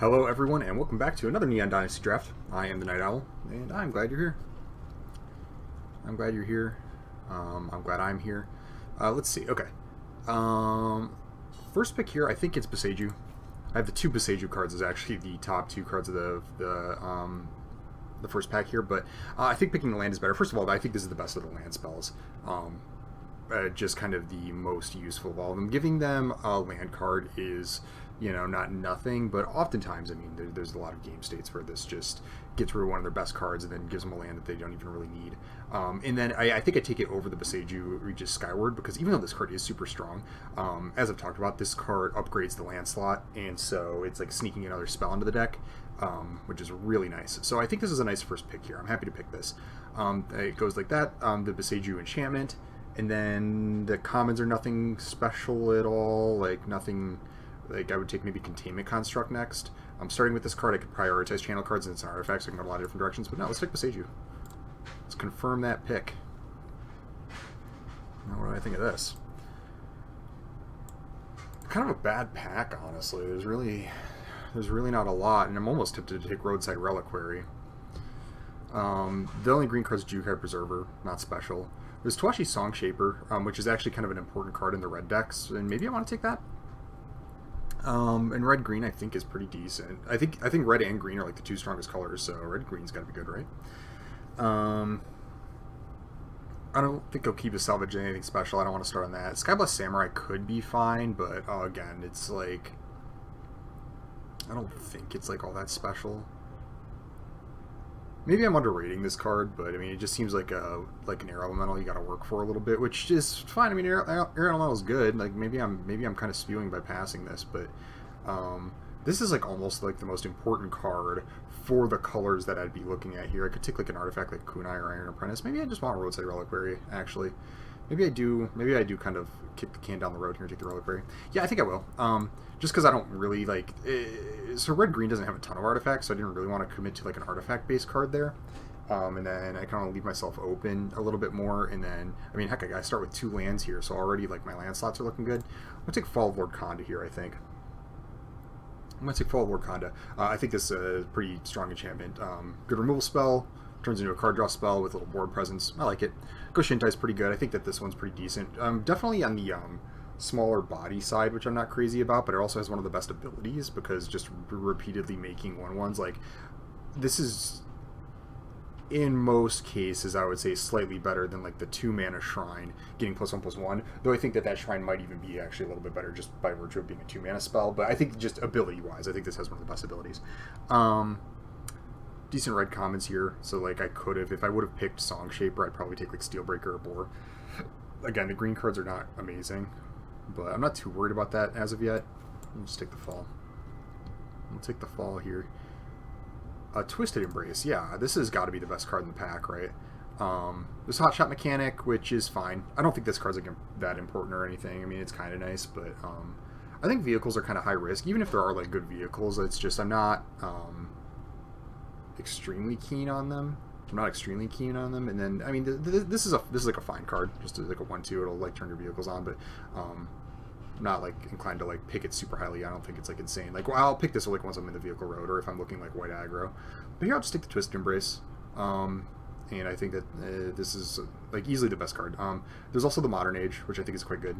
Hello everyone and welcome back to another Neon Dynasty draft. I am the Night Owl and I'm glad you're here. I'm glad you're here. I'm glad I'm here. Let's see. Okay. First pick here, I think it's Boseiju. I have the two Boseiju cards as actually the top two cards of the first pack here, but I think picking the land is better. First of all, I think this is the best of the land spells. Just kind of the most useful of all of them. Giving them a land card is, not nothing, but oftentimes, I mean, there's a lot of game states where this just gets rid of one of their best cards and then gives them a land that they don't even really need. And then I think I take it over the Boseiju Reaches Skyward, because even though this card is super strong, as I've talked about, this card upgrades the land slot, and so it's like sneaking another spell into the deck, which is really nice. So I think this is a nice first pick here. I'm happy to pick this. It goes like that, the Boseiju Enchantment, and then the commons are nothing special at all, like nothing. Like I would take maybe Containment Construct next. Starting with this card, I could prioritize channel cards and it's an artifact, so I can go a lot of different directions. But no, let's take Boseiju. Let's confirm that pick. Now, what do I think of this? Kind of a bad pack, honestly. There's really not a lot, and I'm almost tempted to take Roadside Reliquary. The only green card is Jukai Preserver, not special. There's Towashi Songshaper, which is actually kind of an important card in the red decks, and maybe I want to take that. And red green I think is pretty decent. I think red and green are like the two strongest colors, so red green's got to be good, right? I don't think Okiba Salvage is anything special. I don't want to start on that. Skyblast Samurai could be fine, but again, it's like I don't think it's like all that special. Maybe I'm underrating this card, but I mean, it just seems like an air elemental you got to work for a little bit, which is fine. I mean, air elemental is good. Like maybe I'm kind of spewing by passing this, but this is like almost like the most important card for the colors that I'd be looking at here. I could take like an artifact like Kunai or Iron Apprentice. Maybe I just want a Roadside Reliquary actually. Maybe I do kind of kick the can down the road here and take the Reliquary. Yeah, I think I will. Just because I don't really like... so red-green doesn't have a ton of artifacts, so I didn't really want to commit to like an artifact-based card there. And then I kind of leave myself open a little bit more, and then... I mean, heck, I start with 2 lands here, so already like my land slots are looking good. I'm going to take Fall of Lord Khanda here, I think. I'm going to take Fall of Lord Khanda. I think this is a pretty strong enchantment. Good removal spell. Turns into a card draw spell with a little board presence. I like it. Goshintai's pretty good. I think that this one's pretty decent. Definitely on the smaller body side, which I'm not crazy about, but it also has one of the best abilities because just repeatedly making 1/1s, like, this is, in most cases, I would say slightly better than like the 2-mana Shrine getting +1/+1, though I think that Shrine might even be actually a little bit better just by virtue of being a 2-mana spell, but I think just ability-wise, I think this has one of the best abilities. Decent red commons here, so like I could have, if I would have picked Songshaper, I'd probably take like Steelbreaker or Boar. Again, the green cards are not amazing, but I'm not too worried about that as of yet. I'll just take the fall. I'll take the fall here. Twisted Embrace, yeah, this has got to be the best card in the pack, right? There's Hot Shot Mechanic, which is fine. I don't think this card's like that important or anything. I mean, it's kind of nice, but I think vehicles are kind of high risk, even if there are like good vehicles. It's just I'm not extremely keen on them. I'm not extremely keen on them. And then I mean, this is like a fine card, just like a 1/2. It'll like turn your vehicles on, but I'm not like inclined to like pick it super highly. I don't think it's like insane. Like, well, I'll pick this like once I'm in the vehicle road or if I'm looking like white aggro. But here I'll just take the Twisted Embrace. And I think that this is like easily the best card. There's also the Modern Age, which I think is quite good.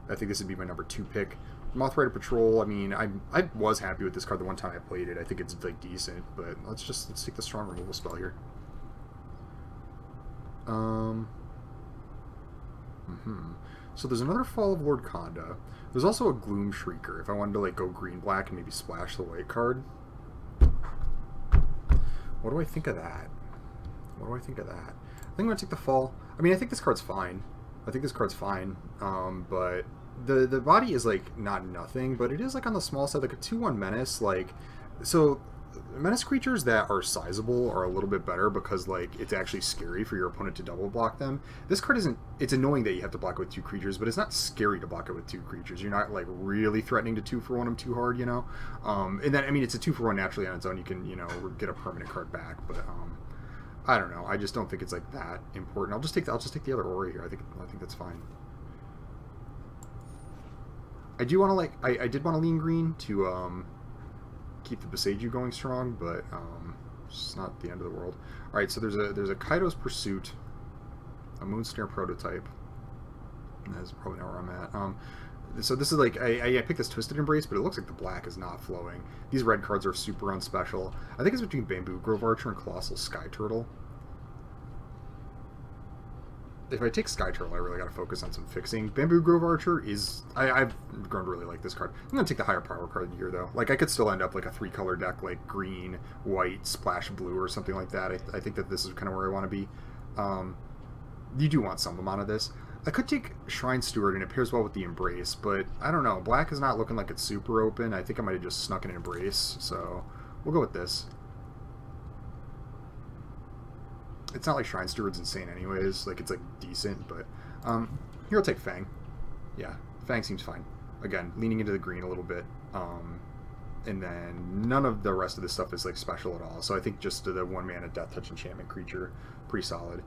I think this would be my number 2 pick. Mothrider Patrol, I mean, I was happy with this card the one time I played it. I think it's like decent, but let's take the strong removal spell here. So there's another Fall of Lord Khanda. There's also a Gloom Shrieker if I wanted to like go green-black and maybe splash the white card. What do I think of that? I think I'm going to take the fall. I mean, I think this card's fine. But the body is like not nothing, but it is like on the small side, like a 2/1 menace. Like, so menace creatures that are sizable are a little bit better because like it's actually scary for your opponent to double block them. This card isn't. It's annoying that you have to block it with 2 creatures, but it's not scary to block it with 2 creatures. You're not like really threatening to 2-for-1 them too hard, you know. And then I mean, it's a 2-for-1 naturally on its own. You can get a permanent card back, but I don't know. I just don't think it's like that important. I'll just take the other Ori here. I think that's fine. I do want to like I did want to lean green to keep the Beseiju going strong, but it's not the end of the world. All right, so there's a Kaido's Pursuit, a Moonsnare prototype. That's probably not where I'm at. So this is like I picked this Twisted Embrace, but it looks like the black is not flowing. These red cards are super unspecial. I think it's between Bamboo Grove Archer and Colossal Sky Turtle. If I take Sky Turtle, I really got to focus on some fixing. Bamboo Grove Archer is... I've grown to really like this card. I'm going to take the higher power card here, though. Like, I could still end up like a 3-color deck, like green, white, splash blue, or something like that. I think that this is kind of where I want to be. You do want some amount of this. I could take Shrine Steward, and it pairs well with the Embrace, but I don't know. Black is not looking like it's super open. I think I might have just snuck an Embrace, so we'll go with this. It's not like Shrine Steward's insane anyways. Like, it's, like, decent, but... here I'll take Fang. Yeah, Fang seems fine. Again, leaning into the green a little bit. And then none of the rest of this stuff is, like, special at all. So I think just the 1-mana Death Touch enchantment creature, pretty solid.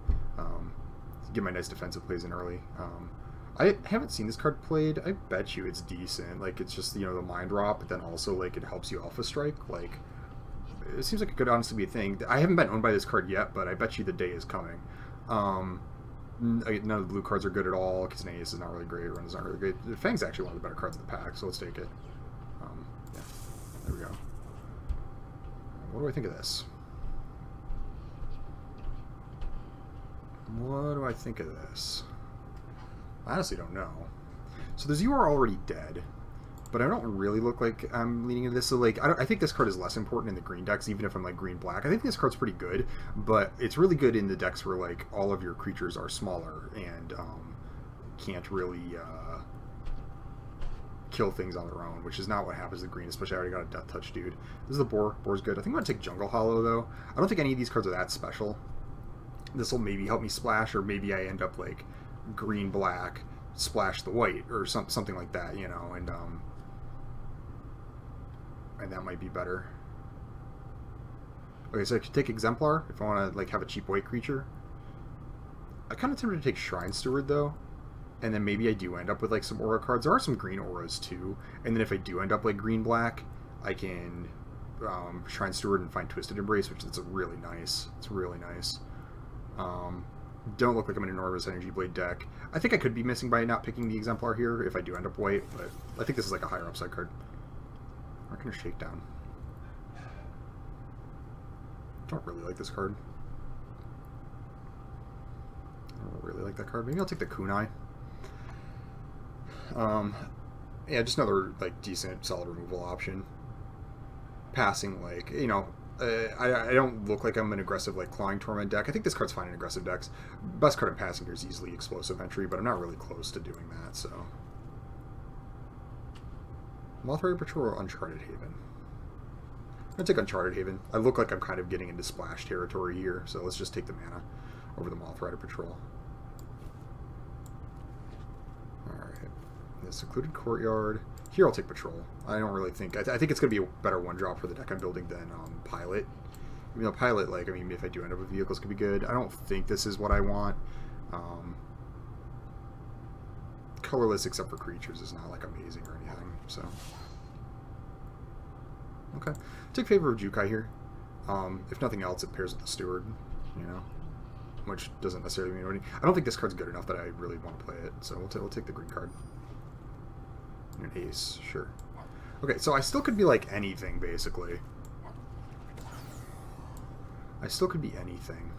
Get my nice defensive plays in early. I haven't seen this card played. I bet you it's decent. Like, it's just, you know, the Mind Drop, but then also, like, it helps you Alpha Strike. Like... It seems like it could honestly be a thing. I haven't been owned by this card yet, but I bet you the day is coming. None of the blue cards are good at all. Kisneas is not really great. Run is not really great. Fang's actually one of the better cards in the pack, so let's take it. Yeah, there we go. What do I think of this? What do I think of this? I honestly don't know. So the You Are Already Dead. But I don't really look like I'm leaning into this. So, like, I think this card is less important in the green decks, even if I'm, like, green-black. I think this card's pretty good, but it's really good in the decks where, like, all of your creatures are smaller and can't really kill things on their own, which is not what happens in green, especially I already got a Death Touch dude. This is the Boar. Boar's good. I think I'm going to take Jungle Hollow, though. I don't think any of these cards are that special. This will maybe help me splash, or maybe I end up, like, green-black, splash the white, or something like that, you know, and that might be better. Okay, so I could take Exemplar if I want to, like, have a cheap white creature. I kind of tempted to take Shrine Steward, though. And then maybe I do end up with, like, some aura cards. There are some green auras, too. And then if I do end up, like, green-black, I can Shrine Steward and find Twisted Embrace, which is really nice. It's really nice. Don't look like I'm in an Enormous Energy Blade deck. I think I could be missing by not picking the Exemplar here if I do end up white, but I think this is, like, a higher upside card. We're going to Shakedown. Don't really like this card. I don't really like that card. Maybe I'll take the Kunai. Yeah, just another, like, decent, solid removal option. Passing, like, you know, I don't look like I'm an aggressive, like, Clawing Torment deck. I think this card's fine in aggressive decks. Best card in passing here is easily Explosive Entry, but I'm not really close to doing that, so... Mothrider Patrol or Uncharted Haven? I'm going to take Uncharted Haven. I look like I'm kind of getting into splash territory here, so let's just take the mana over the Mothrider Patrol. Alright. The Secluded Courtyard. Here I'll take Patrol. I don't really think... I think it's going to be a better one-drop for the deck I'm building than Pilot. Even though Pilot, like, I mean, if I do end up with vehicles, could be good. I don't think this is what I want. Colorless except for creatures is not, like, amazing or anything, so... Okay. Take Favor of Jukai here. If nothing else, it pairs with the Steward, you know? Which doesn't necessarily mean anything. I don't think this card's good enough that I really want to play it, so we'll take the green card. An Ace, sure. Okay, so I still could be, like, anything, basically. I still could be anything.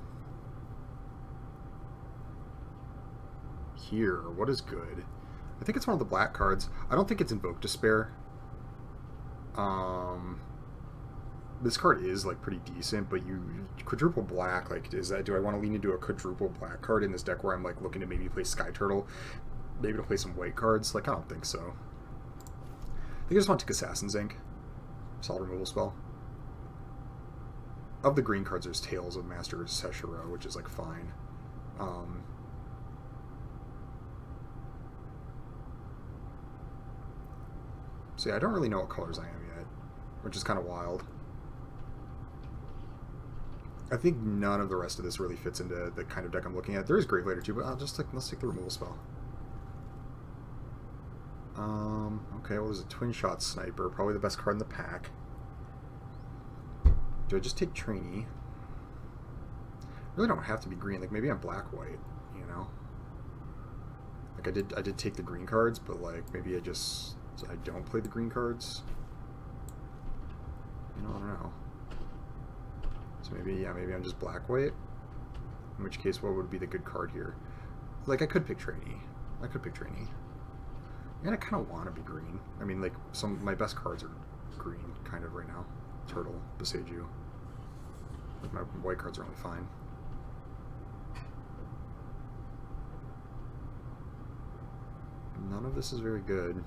Here, what is good? I think it's one of the black cards. I don't think it's Invoke Despair. This card is, like, pretty decent, but you quadruple black, like, is that, do I want to lean into a quadruple black card in this deck where I'm, like, looking to maybe play Sky Turtle, maybe to play some white cards? Like, I don't think so. I think I just want to take Assassin's Ink. Solid removal spell. Of the green cards, there's Tales of Master Seshiro, which is, like, fine. So yeah, I don't really know what colors I am yet, which is kind of wild. I think none of the rest of this really fits into the kind of deck I'm looking at. There is Gravelader too, but I'll just let's take the removal spell. Okay, well, there's a Twin Shot Sniper, probably the best card in the pack. Do I just take trainee? I really don't have to be green. Like maybe I'm black-white, you know? Like I did take the green cards, but like maybe I don't play the green cards. You know, I don't know. So maybe, yeah, maybe I'm just black-white. In which case, what would be the good card here? Like I could pick trainee. I could pick trainee. And I kind of want to be green. I mean, like my best cards are green, kind of right now. Turtle, Beseiju. Like my white cards are only fine. None of this is very good.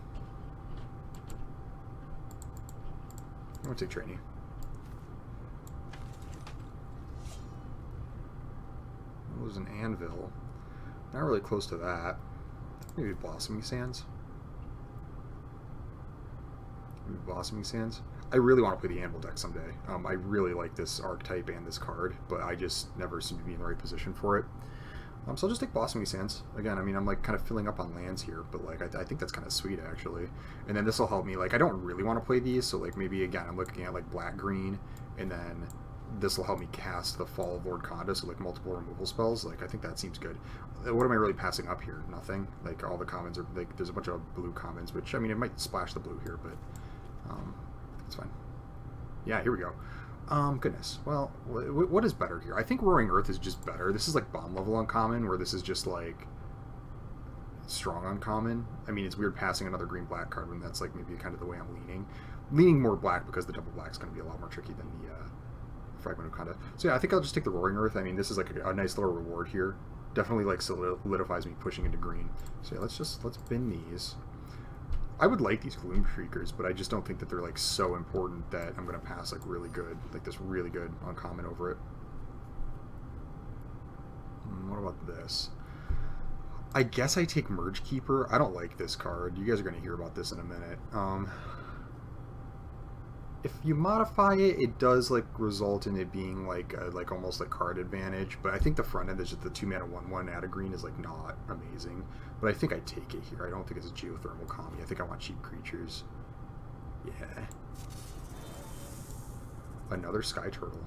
I'm gonna take trainee. Oh, there's an anvil. Not really close to that. Maybe Blossoming Sands. Maybe Blossoming Sands. I really want to play the Anvil deck someday. I really like this archetype and this card, but I just never seem to be in the right position for it. So I'll just take Blossoming Sands. Again, I mean, I'm like kind of filling up on lands here, but like I think that's kind of sweet actually. And then this will help me. Like I don't really want to play these, so like maybe again I'm looking at like black green, and then this will help me cast the Fall of Lord Konda, so like multiple removal spells. Like I think that seems good. What am I really passing up here? Nothing. Like all the commons are like there's a bunch of blue commons, which I mean it might splash the blue here, but it's fine. Yeah, here we go. Goodness. Well, what is better here? I think Roaring Earth is just better. This is like bomb level uncommon, where this is just like strong uncommon. I mean, it's weird passing another green-black card when that's like maybe kind of the way I'm leaning. Leaning more black because the double black is going to be a lot more tricky than the Fragment of Konda. So yeah, I think I'll just take the Roaring Earth. I mean, this is like a nice little reward here. Definitely like solidifies me pushing into green. So yeah, let's bin these. I would like these Gloom Shriekers, but I just don't think that they're like so important that I'm going to pass like really good, like this really good uncommon over it. What about this? I guess I take Merge Keeper. I don't like this card. You guys are going to hear about this in a minute. If you modify it, it does like result in it being like almost like card advantage. But I think the front end is just the 2-mana 1/1 add a green is like not amazing. But I think I take it here. I don't think it's a geothermal Kami. I think I want cheap creatures. Yeah. Another Sky Turtle.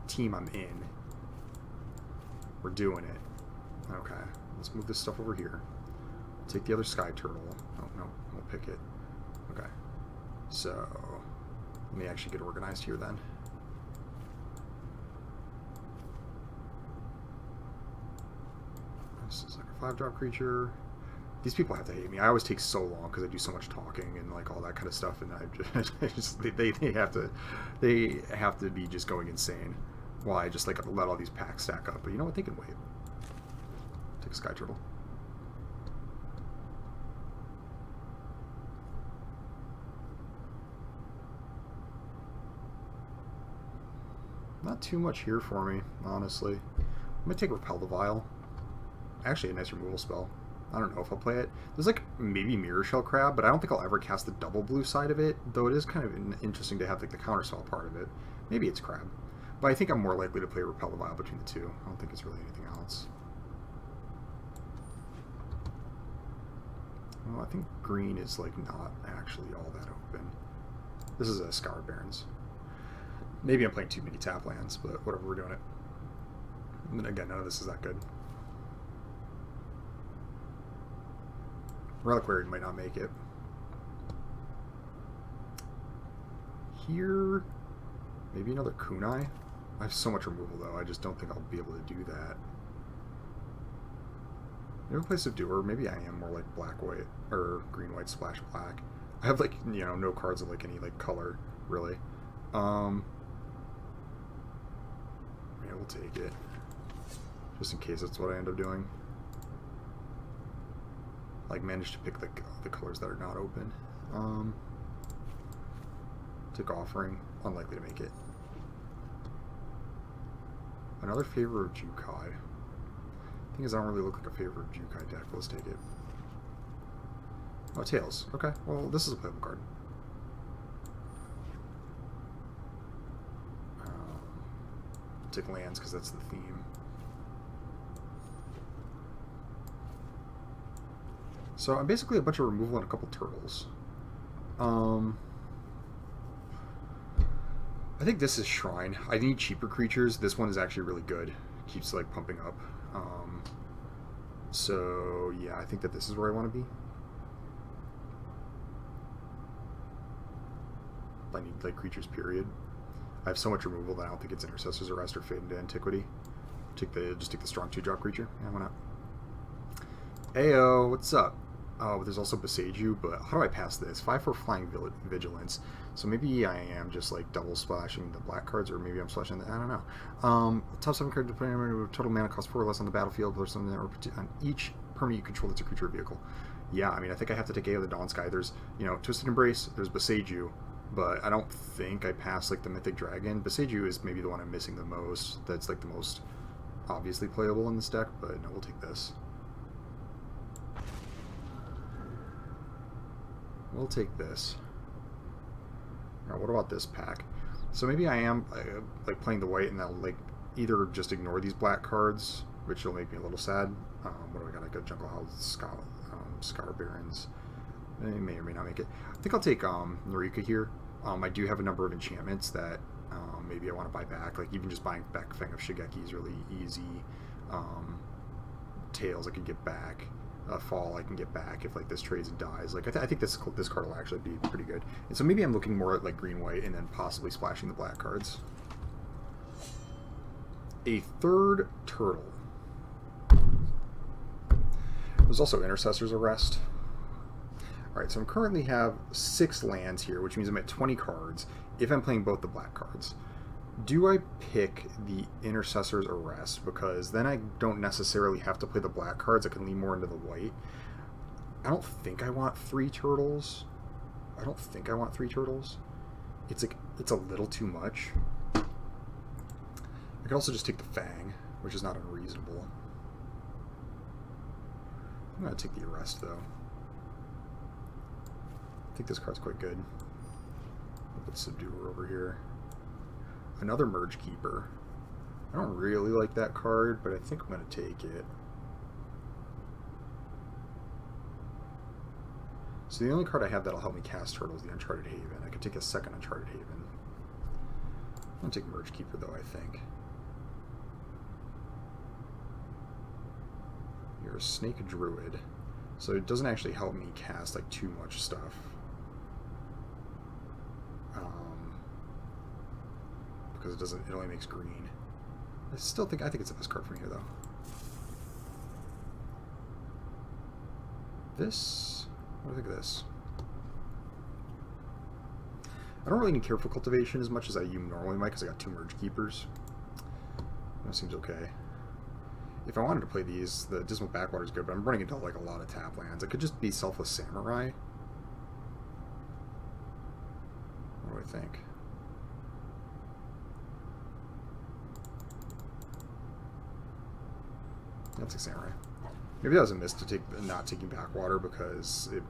Team, I'm in. We're doing it. Okay. Let's move this stuff over here. Take the other Sky Turtle. Oh, no. We'll pick it. Okay. So, let me actually get organized here then. This is like a 5-drop creature. These people have to hate me. I always take so long because I do so much talking and like all that kind of stuff, and I just they have to be just going insane while I just like let all these packs stack up. But you know what? They can wait. Take a Sky Turtle. Not too much here for me, honestly. I'm going to take Repel the Vial. Actually, a nice removal spell. I don't know if I'll play it. There's like maybe Mirror Shell Crab, but I don't think I'll ever cast the double blue side of it, though it is kind of interesting to have like the counterspell part of it. Maybe it's Crab. But I think I'm more likely to play Repel the Vial between the two. I don't think it's really anything else. Well, I think green is like not actually all that open. This is a Scoured Barrens. Maybe I'm playing too many tap lands, but whatever, we're doing it. And then again, none of this is that good. Reliquary might not make it. Here, maybe another Kunai. I have so much removal though, I just don't think I'll be able to do that. Maybe play Subduer. Maybe I am more like black-white, or green-white splash black. I have like, you know, no cards of like any like color, really. Yeah, we'll take it. Just in case that's what I end up doing. Like, manage to pick the colors that are not open. Take Offering. Unlikely to make it. Another Favor of Jukai. Thing is, I don't really look like a Favor of Jukai deck. Let's take it. Oh, Tails. Okay, well, this is a playable card. Take lands because that's the theme. So I'm basically a bunch of removal and a couple turtles. I think this is Shrine. I need cheaper creatures. This one is actually really good. Keeps like pumping up. So yeah, I think that this is where I want to be. I need like creatures, period. I have so much removal that I don't think it's Intercessor's Arrest or Fade into Antiquity. Just take the strong 2-drop creature. Yeah, why not? Ayo, what's up? Oh, but there's also Besage, but how do I pass this? 5/4 Flying Vigilance. So maybe I am just like double splashing the black cards, or maybe I'm splashing the, I don't know. Top 7 card depending total mana cost 4 or less on the battlefield, or something, or on each permanent you control that's a creature or vehicle. Yeah, I mean, I think I have to take Ayo the Dawn Sky. There's, you know, Twisted Embrace, there's Besage, but I don't think I pass like the Mythic Dragon. Besage is maybe the one I'm missing the most. That's like the most obviously playable in this deck, but no, we'll take this. We'll take this. Alright, what about this pack? So maybe I am like playing the white, and I'll like either just ignore these black cards, which will make me a little sad. What do I got? I got Jungle House, Scour Barons. They may or may not make it. I think I'll take Narika here. I do have a number of enchantments that maybe I want to buy back. Like even just buying back Fang of Shigeki is really easy. Tails I could get back. Fall I can get back if like this trades and dies. Like I think this card will actually be pretty good. And so maybe I'm looking more at like green white and then possibly splashing the black cards. A third turtle. There's also Intercessor's Arrest. Alright, so I currently have 6 lands here, which means I'm at 20 cards if I'm playing both the black cards. Do I pick the Intercessor's Arrest? Because then I don't necessarily have to play the black cards. I can lean more into the white. I don't think I want 3 turtles. I don't think I want 3 turtles. It's like, it's a little too much. I could also just take the Fang, which is not unreasonable. I'm going to take the Arrest, though. I think this card's quite good. We'll put Subduer over here. Another Merge Keeper. I don't really like that card, but I think I'm going to take it. So the only card I have that'll help me cast Turtle is the Uncharted Haven. I could take a second Uncharted Haven. I'm going to take Merge Keeper, though, I think. You're a Snake Druid. So it doesn't actually help me cast like too much stuff. Because it only makes green. I think it's the best card from here though. This, what do I think of this? I don't really need Careful Cultivation as much as I normally might because I got 2 Merge Keepers. That seems okay. If I wanted to play these, the Dismal Backwater is good, but I'm running into like a lot of tap lands. It could just be Selfless Samurai. What do I think? That's a Samurai. Maybe that was a miss to take not taking Backwater because it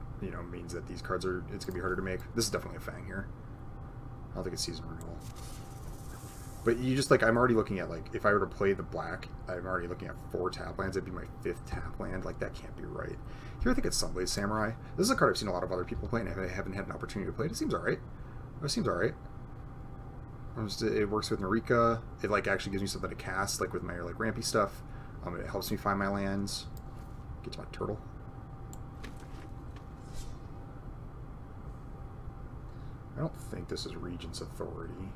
means that these cards are it's gonna be harder to make. This is definitely a Fang here. I don't think it's Season Renewal. But you just like I'm already looking at like if I were to play the black, I'm already looking at 4 tap lands. It'd be my 5th tap land. Like that can't be right. Here I think it's Sunblade Samurai. This is a card I've seen a lot of other people play, and I haven't had an opportunity to play it. It seems alright. It seems alright. It works with Narika. It like actually gives me something to cast, like with my like rampy stuff. It helps me find my lands. Get to my turtle. I don't think this is Regent's Authority.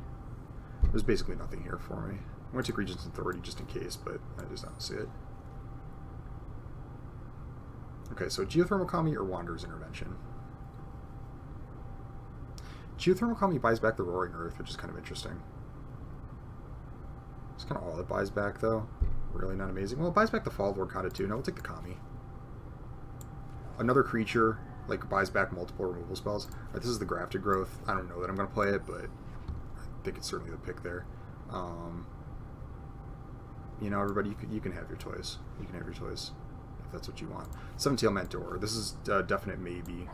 There's basically nothing here for me. I'm going to take Regent's Authority just in case, but I just don't see it. Okay, so Geothermal Kami or Wanderer's Intervention. Geothermal Kami buys back the Roaring Earth, which is kind of interesting. It's kind of all it buys back, though. Really not amazing. Well, it buys back the Fall Lord Kata too. No, we'll take the Kami. Another creature, like, buys back multiple removal spells. Right, this is the Grafted Growth. I don't know that I'm going to play it, but I think it's certainly the pick there. You know, everybody, you can have your toys. You can have your toys, if that's what you want. Seven-Tail Mentor. This is a definite maybe.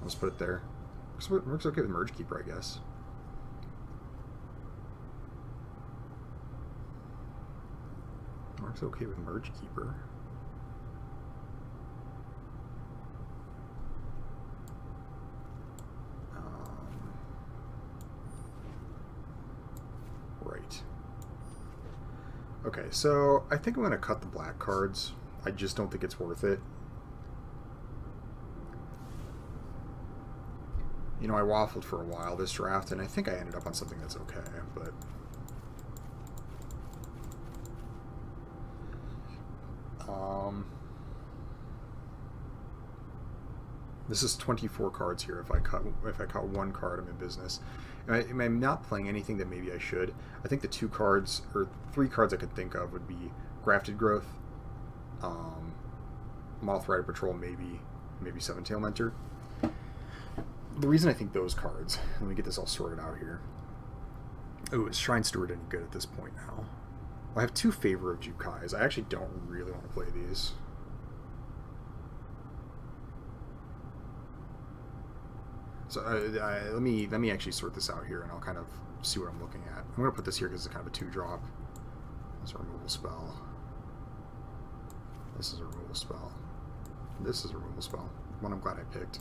Let's put it there. Works okay with Merge Keeper, I guess. Works okay with Merge Keeper. Okay, so I think I'm going to cut the black cards. I just don't think it's worth it. You know, I waffled for a while this draft, and I think I ended up on something that's okay, but... This is 24 cards here. If I cut one card, I'm in business. And I'm not playing anything that maybe I should. I think the 2 cards, or 3 cards I could think of would be Grafted Growth, Moth Rider Patrol, maybe Seven-Tail Mentor. The reason I think those cards, let me get this all sorted out here. Oh, is Shrine Steward any good at this point now? Well, I have 2 Favor of Jukais. I actually don't really want to play these. So let me actually sort this out here, and I'll kind of see what I'm looking at. I'm going to put this here because it's kind of a 2-drop. That's a removal spell. This is a removal spell. This is a removal spell. One I'm glad I picked.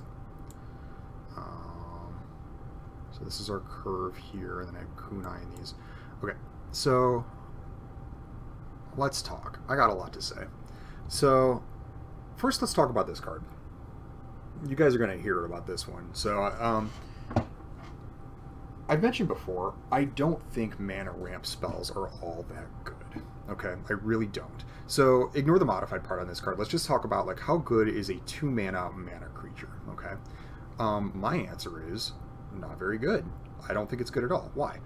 So this is our curve here, and then I have Kunai in these. Okay, so let's talk. I got a lot to say. So first, let's talk about this card. You guys are going to hear about this one. So I've mentioned before, I don't think mana ramp spells are all that good. Okay, I really don't. So ignore the modified part on this card. Let's just talk about like how good is a 2-mana creature. Okay, my answer is not very good. I don't think it's good at all. Why?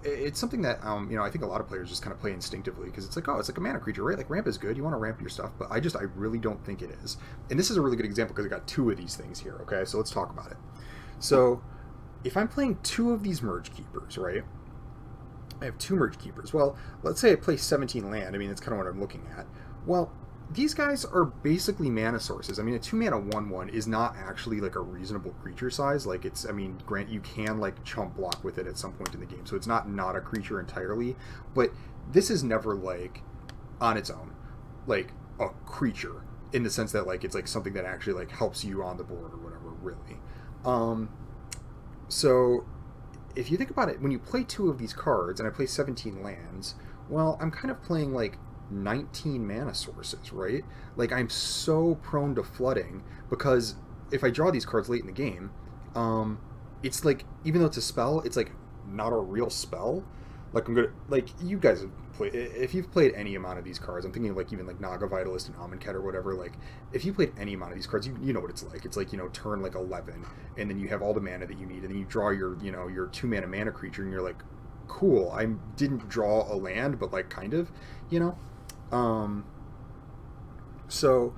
It's something that you know, I think a lot of players just kind of play instinctively because it's like, oh, it's like a mana creature, right? Like ramp is good. You want to ramp your stuff, but I really don't think it is. And this is a really good example because I got 2 of these things here. Okay, so let's talk about it. So if I'm playing 2 of these Merge Keepers, right? I have 2 Merge Keepers. Well, let's say I play 17 land. I mean, that's kind of what I'm looking at. Well, these guys are basically mana sources. I mean, a 2-mana 1/1 is not actually like a reasonable creature size. Like it's, I mean, grant you can like chump block with it at some point in the game, so it's not a creature entirely. But this is never like on its own like a creature in the sense that like it's like something that actually like helps you on the board or whatever. Really. So if you think about it, when you play 2 of these cards and I play 17 lands, well, I'm kind of playing like 19 mana sources, right? Like I'm so prone to flooding because if I draw these cards late in the game, it's like, even though it's a spell, it's like not a real spell. Like I'm gonna, like you guys have played, if you've played any amount of these cards, I'm thinking of like even like Naga Vitalist and Amonkhet or whatever, like if you played any amount of these cards, you know what it's like. It's like, you know, turn like 11 and then you have all the mana that you need and then you draw your, you know, your 2-mana creature and you're like, cool, I didn't draw a land, but like kind of, you know? So,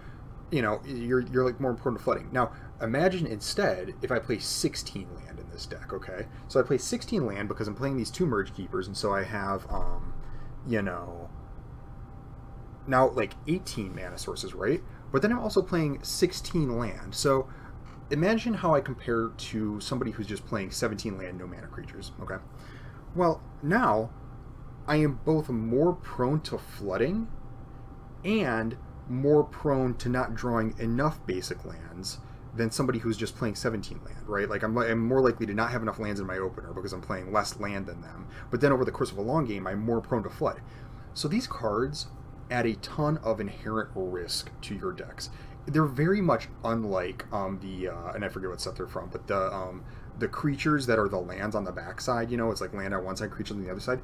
you know, you're like more important to flooding. Now, imagine instead if I play 16 land in this deck, okay? So I play 16 land because I'm playing these 2 Merge Keepers, and so I have, you know, now like 18 mana sources, right? But then I'm also playing 16 land. So imagine how I compare to somebody who's just playing 17 land, no mana creatures, okay? Well, now I am both more prone to flooding and more prone to not drawing enough basic lands than somebody who's just playing 17 land, right? Like I'm more likely to not have enough lands in my opener because I'm playing less land than them. But then over the course of a long game, I'm more prone to flood. So these cards add a ton of inherent risk to your decks. They're very much unlike and I forget what set they're from, but the creatures that are the lands on the backside, you know, it's like land on one side, creature on the other side.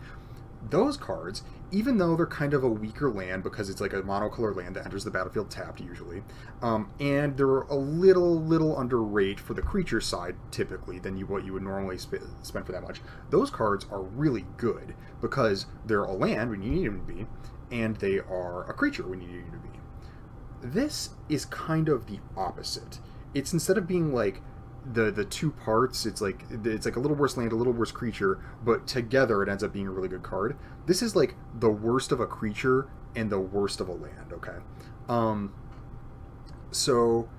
Those cards, even though they're kind of a weaker land because it's like a monocolor land that enters the battlefield tapped usually, and they're a little under rate for the creature side typically than what you would normally spend for that much. Those cards are really good because they're a land when you need them to be, and they are a creature when you need them to be. This is kind of the opposite. It's instead of being like the 2 parts, it's like a little worse land, a little worse creature, but together it ends up being a really good card. This is like the worst of a creature and the worst of a land, okay? So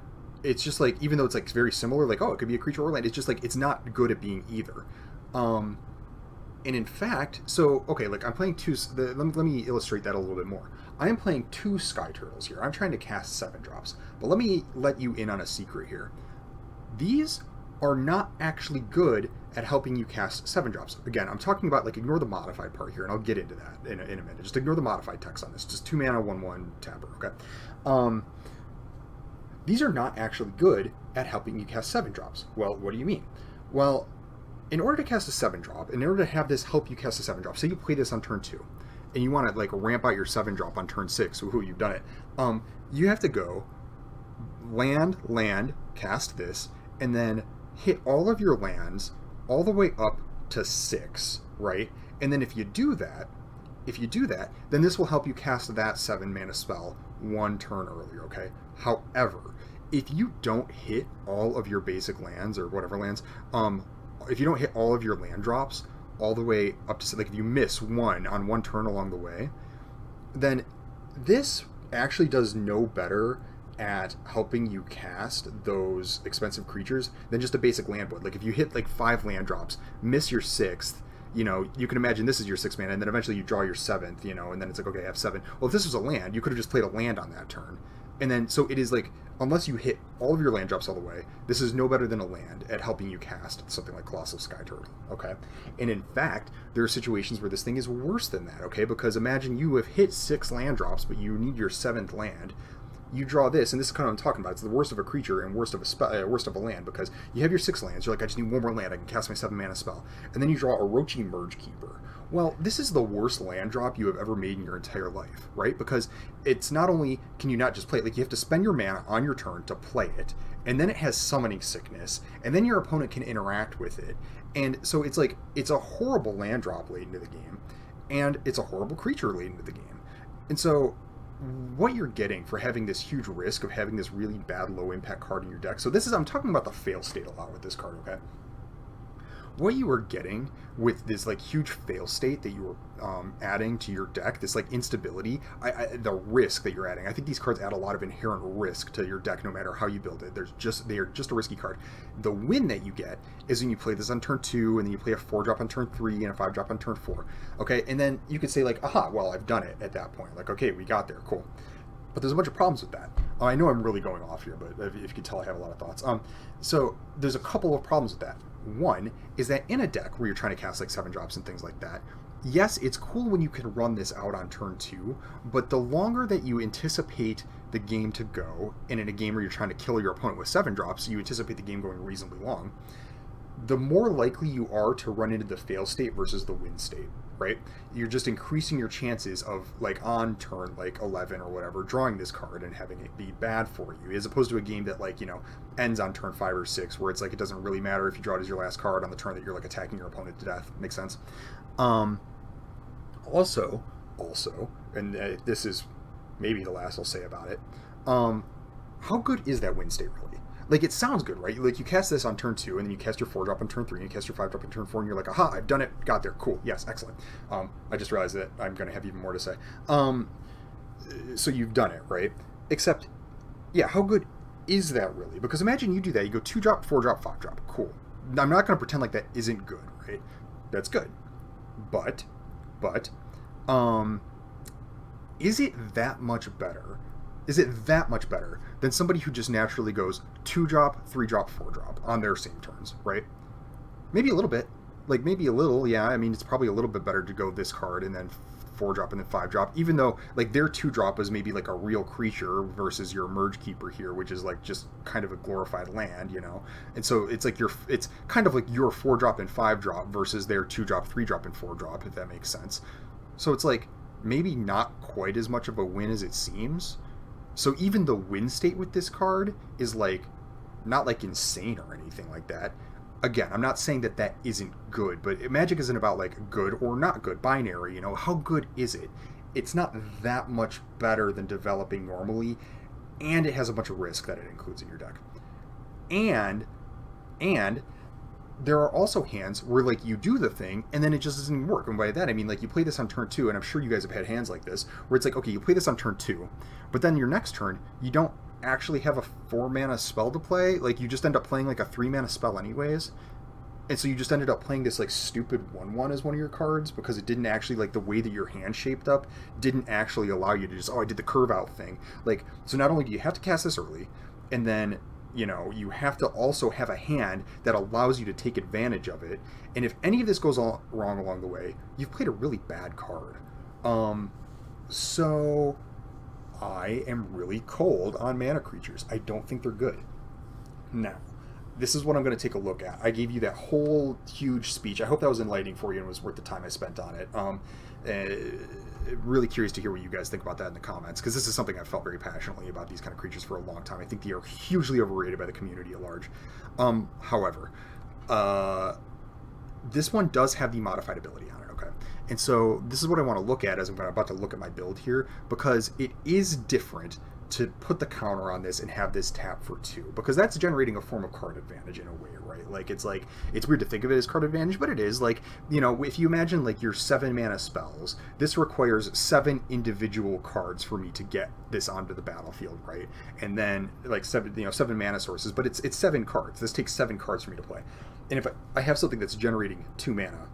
it's just like, even though it's like very similar, like, oh, it could be a creature or land, it's just like it's not good at being either. And in fact, so okay, like I'm playing 2, let me illustrate that a little bit more. I am playing 2 Sky Turtles here. I'm trying to cast 7 drops, but let me let you in on a secret here. These are not actually good at helping you cast 7-drops. Again, I'm talking about, like, ignore the modified part here, and I'll get into that in a minute. Just ignore the modified text on this. Just 2 mana, 1/1 tapper, okay? These are not actually good at helping you cast 7-drops. Well, what do you mean? Well, in order to cast a 7-drop, in order to have this help you cast a 7-drop, say you play this on turn 2, and you want to, like, ramp out your 7-drop on turn 6, woohoo, you've done it, you have to go land, cast this, and then hit all of your lands all the way up to 6, right? And then if you do that, then this will help you cast that 7-mana spell 1 turn earlier, okay? However, if you don't hit all of your basic lands, or whatever lands, if you don't hit all of your land drops all the way up to, like, if you miss one on 1 turn along the way, then this actually does no better at helping you cast those expensive creatures than just a basic land board. Like, if you hit, like, 5 land drops, miss your 6th, you know, you can imagine this is your 6 mana, and then eventually you draw your 7th, you know, and then it's like, okay, I have 7. Well, if this was a land, you could have just played a land on that turn. And then, so it is like, unless you hit all of your land drops all the way, this is no better than a land at helping you cast something like Colossal Sky Turtle, okay? And in fact, there are situations where this thing is worse than that, okay? Because imagine you have hit 6 land drops, but you need your 7th land. You draw this, and this is kind of what I'm talking about. It's the worst of a creature and worst of a land, because you have your 6 lands. You're like, I just need 1 more land. I can cast my 7-mana spell. And then you draw Orochi Merge Keeper. Well, this is the worst land drop you have ever made in your entire life, right? Because it's not only can you not just play it, like, you have to spend your mana on your turn to play it, and then it has Summoning Sickness, and then your opponent can interact with it. And so it's like, it's a horrible land drop late into the game, and it's a horrible creature late into the game. And so what you're getting for having this huge risk of having this really bad low impact card in your deck. So this is, I'm talking about the fail state a lot with this card, okay? What you are getting with this, like, huge fail state that you are adding to your deck, this, like, instability, the risk that you're adding. I think these cards add a lot of inherent risk to your deck no matter how you build it. They are just a risky card. The win that you get is when you play this on turn 2, and then you play a 4-drop on turn 3 and a 5-drop on turn 4. Okay, and then you could say, like, aha, well, I've done it at that point. Like, okay, we got there, cool. But there's a bunch of problems with that. I know I'm really going off here, but if you can tell, I have a lot of thoughts. So there's a couple of problems with that. One is that in a deck where you're trying to cast, like, 7-drops and things like that, yes, it's cool when you can run this out on turn 2, but the longer that you anticipate the game to go, and in a game where you're trying to kill your opponent with 7-drops, you anticipate the game going reasonably long, the more likely you are to run into the fail state versus the win state, right? You're just increasing your chances of, like, on turn, like, 11 or whatever, drawing this card and having it be bad for you, as opposed to a game that, like, you know, ends on turn 5 or 6, where it's like, it doesn't really matter if you draw it as your last card on the turn that you're, like, attacking your opponent to death. Makes sense? Also, and this is maybe the last I'll say about it, how good is that win state really? Like, it sounds good, right? Like, you cast this on turn 2, and then you cast your 4-drop on turn 3, and you cast your 5-drop on turn 4, and you're like, aha, I've done it, got there, cool, yes, excellent. I just realized that I'm going to have even more to say. So you've done it, right? Except, yeah, how good is that really? Because imagine you do that, you go 2-drop, 4-drop, 5-drop, cool. I'm not going to pretend like that isn't good, right? That's good. But, is it that much better? Is it that much better than somebody who just naturally goes 2-drop, 3-drop, 4-drop on their same turns, right? Maybe a little bit. Like, maybe a little, yeah. I mean, it's probably a little bit better to go this card and then 4-drop and then 5-drop, even though, like, their 2-drop is maybe, like, a real creature versus your Merge Keeper here, which is, like, just kind of a glorified land, you know? And so it's like it's kind of like your 4-drop and 5-drop versus their 2-drop, 3-drop, and 4-drop, if that makes sense. So it's, like, maybe not quite as much of a win as it seems. So even the win state with this card is, like, not, like, insane or anything like that. Again, I'm not saying that that isn't good, but Magic isn't about, like, good or not good, binary, you know? How good is it? It's not that much better than developing normally, and it has a bunch of risk that it includes in your deck. And there are also hands where, like, you do the thing, and then it just doesn't work. And by that, I mean, like, you play this on turn 2, and I'm sure you guys have had hands like this, where it's like, okay, you play this on turn 2, but then your next turn, you don't actually have a 4-mana spell to play. Like, you just end up playing, like, a 3-mana spell anyways. And so you just ended up playing this, like, stupid 1/1 as one of your cards, because it didn't actually, like, the way that your hand shaped up didn't actually allow you to just, oh, I did the curve out thing. Like, so not only do you have to cast this early, and then you know, you have to also have a hand that allows you to take advantage of it. And if any of this goes wrong along the way, you've played a really bad card. So I am really cold on mana creatures. I don't think they're good. Now, this is what I'm going to take a look at. I gave you that whole huge speech. I hope that was enlightening for you and was worth the time I spent on it. Really curious to hear what you guys think about that in the comments, because this is something I've felt very passionately about these kind of creatures for a long time. I think they are hugely overrated by the community at large. However, this one does have the modified ability on it, okay? And so this is what I want to look at as I'm about to look at my build here, because it is different to put the counter on this and have this tap for 2, because that's generating a form of card advantage in a way, right? Like, it's weird to think of it as card advantage, but it is. Like, you know, if you imagine like your 7 mana spells, this requires 7 individual cards for me to get this onto the battlefield, right? And then like 7 mana sources, but it's 7 cards. This takes 7 cards for me to play. And if I have something that's generating 2 mana,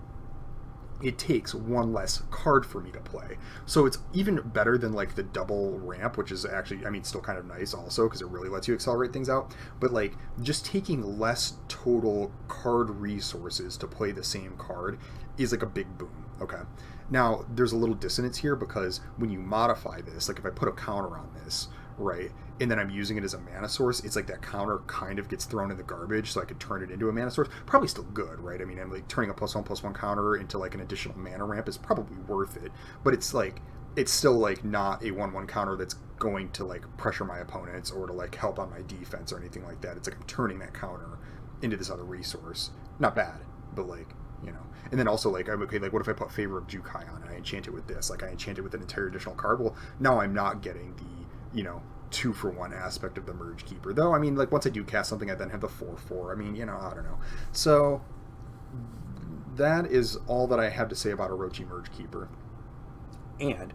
it takes 1 less card for me to play. So it's even better than like the double ramp, which is actually, I mean, still kind of nice also, because it really lets you accelerate things out. But like, just taking less total card resources to play the same card is like a big boon, okay? Now, there's a little dissonance here, because when you modify this, like if I put a counter on this, right, and then I'm using it as a mana source, it's like that counter kind of gets thrown in the garbage, so I could turn it into a mana source. Probably still good, right? I mean, I'm like turning a +1/+1 counter into like an additional mana ramp is probably worth it, but it's like, it's still like not a 1/1 counter that's going to like pressure my opponents or to like help on my defense or anything like that. It's like I'm turning that counter into this other resource. Not bad, but like, you know. And then also, like, I'm okay, like, what if I put Favor of Jukai on and I enchant it with this? Like, I enchant it with an entire additional card. Well, now I'm not getting the, you know, 2-for-1 aspect of the Merge Keeper. Though, I mean, like, once I do cast something, I then have the 4/4. I mean, you know, I don't know. So, that is all that I have to say about Orochi Merge Keeper. And,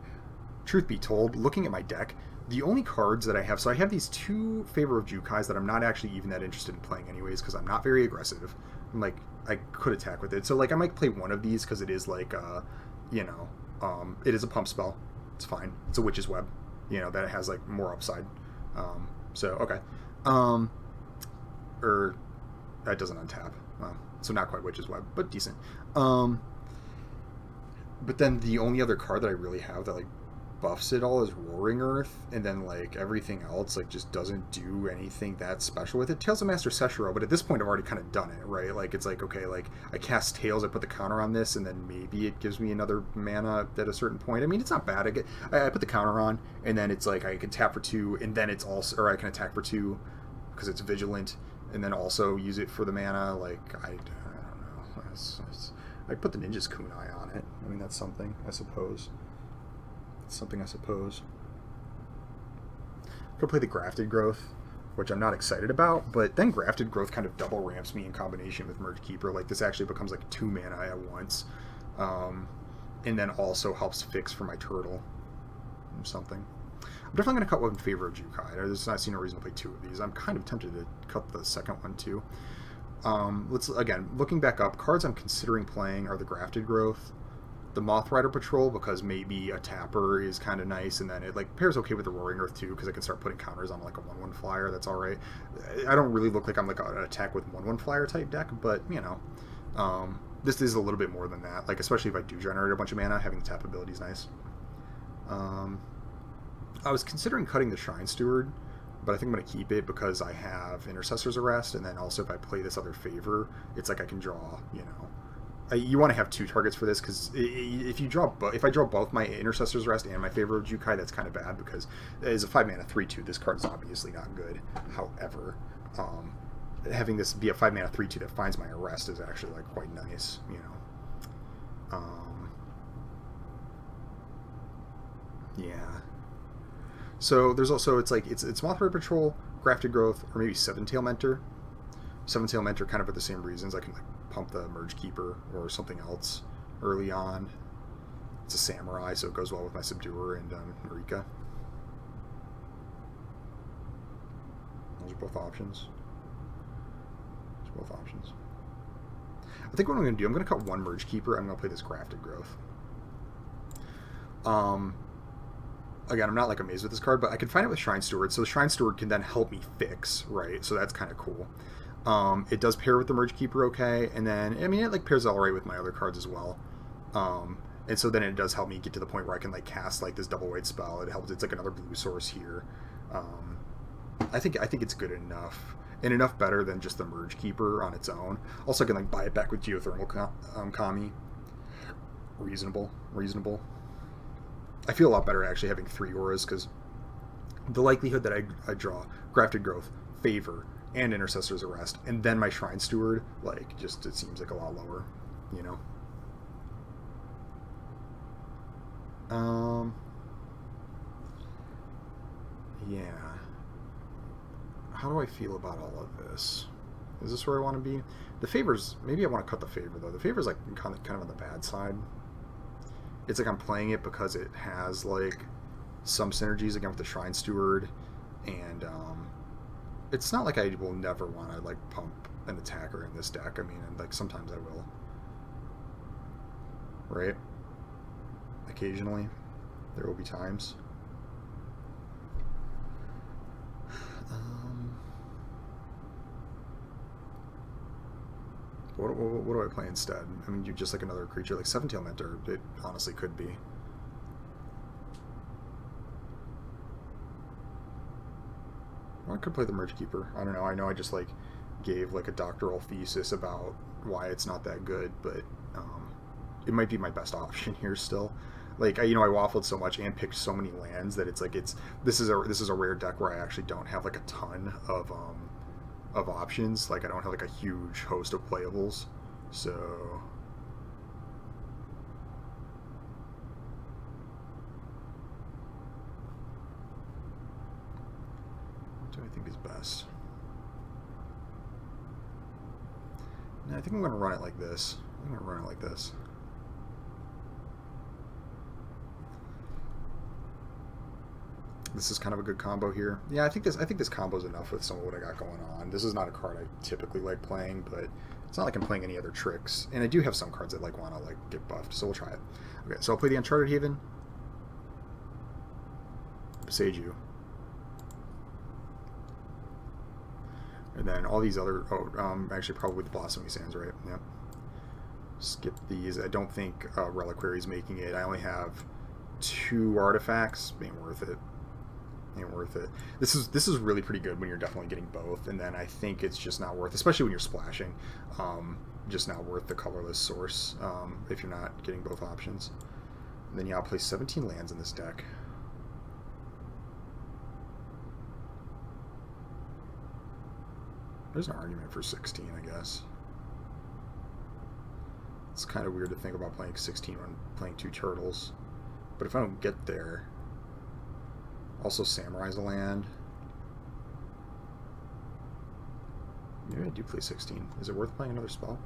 truth be told, looking at my deck, the only cards that I have, so I have these 2 Favor of Jukais that I'm not actually even that interested in playing anyways, because I'm not very aggressive. I'm like, I could attack with it. So, like, I might play one of these because it is, like, you know, it is a pump spell. It's fine. It's a Witch's Web, you know, that has, like, more upside. So, okay. Or, that doesn't untap. So not quite Witch's Web, but decent. But then the only other card that I really have that, like, buffs it all is Roaring Earth, and then like everything else like just doesn't do anything that special with it. Tales of Master Seshiro, but at this point I've already kind of done it, right? Like, it's like, okay, like I cast Tales, I put the counter on this, and then maybe it gives me another mana at a certain point. I mean, it's not bad. I put the counter on, and then it's like I can tap for 2, and then it's also, or I can attack for 2 because it's vigilant, and then also use it for the mana. Like, I don't know. I put the Ninja's Kunai on it. I mean, that's something, I suppose. Could play the Grafted Growth, which I'm not excited about, but then Grafted Growth kind of double ramps me in combination with Merge Keeper. Like, this actually becomes like 2 mana at once, and then also helps fix for my turtle or something. I'm definitely going to cut one in Favor of Jukai. There's not seen a reason to play 2 of these. I'm kind of tempted to cut the second one too. Let's, again, looking back up, cards I'm considering playing are the Grafted Growth, the Moth Rider Patrol, because maybe a tapper is kind of nice, and then it like pairs okay with the Roaring Earth too, because I can start putting counters on like a 1/1 flyer. That's all right. I don't really look like I'm like an attack with 1/1 flyer type deck, but you know, this is a little bit more than that. Like, especially if I do generate a bunch of mana, having the tap ability is nice. I was considering cutting the Shrine Steward, but I think I'm going to keep it because I have Intercessor's Arrest, and then also if I play this other Favor, it's like I can draw, you know. You want to have 2 targets for this, because if I draw both my Intercessor's Rest and my Favor of Jukai, that's kind of bad, because as a 5 mana 3/2, this card is obviously not good. However, having this be a 5 mana 3/2 that finds my Arrest is actually like quite nice, you know. Yeah. So there's also, it's like it's Moth Rider Patrol, Grafted Growth, or maybe Seven Tail Mentor. Seven Tail Mentor kind of for the same reasons. I can like pump the Merge Keeper or something else early on. It's a Samurai, so it goes well with my Subduer and Marika. Those are both options. I think what I'm going to do, I'm going to cut 1 Merge Keeper. I'm going to play this Grafted Growth. again, I'm not like amazed with this card, but I can find it with Shrine Steward, so the Shrine Steward can then help me fix, right? So that's kind of cool. It does pair with the Merge Keeper okay, and then, I mean, it like pairs all right with my other cards as well. And so then it does help me get to the point where I can like cast like this double white spell. It helps. It's like another blue source here. I think it's good enough, and enough better than just the Merge Keeper on its own. Also, I can like buy it back with Geothermal Kami. Reasonable. I feel a lot better actually having 3 auras, because the likelihood that I draw Grafted Growth, Favor, and Intercessor's Arrest, and then my Shrine Steward, like, just, it seems like a lot lower, you know? Yeah. How do I feel about all of this? Is this where I want to be? The Favor's, maybe I want to cut the Favor, though. The Favor's, like, kind of on the bad side. It's like I'm playing it because it has, like, some synergies, again, with the Shrine Steward, and, it's not like I will never want to, like, pump an attacker in this deck. I mean, and, like, sometimes I will. Right? Occasionally. There will be times. What do I play instead? I mean, you're just like another creature, like Seven-Tail Mentor. It honestly could be. Well, I could play the Merge Keeper. I don't know. I know I just like gave like a doctoral thesis about why it's not that good, but it might be my best option here still. Like I waffled so much and picked so many lands that it's like this is a rare deck where I actually don't have like a ton of options. Like I don't have like a huge host of playables, so what do I think is best? No, I think I'm gonna run it like this. This is kind of a good combo here. Yeah, I think this combo is enough with some of what I got going on. This is not a card I typically like playing, but it's not like I'm playing any other tricks. And I do have some cards that like want to like get buffed, so we'll try it. Okay, so I'll play the Uncharted Haven, Beseiju, and then all these other. Actually, probably the Blossoming Sands, right? Yeah. Skip these. I don't think Reliquary is making it. I only have 2 artifacts. Ain't worth it. This is really pretty good when you're definitely getting both, and then I think it's just not worth, especially when you're splashing, just not worth the colorless source if you're not getting both options. And then yeah, I'll play 17 lands in this deck. There's an argument for 16, I guess. It's kind of weird to think about playing 16 when playing 2 turtles, but if I don't get there. Also, Samurai's a land. Maybe I do play 16. Is it worth playing another spell?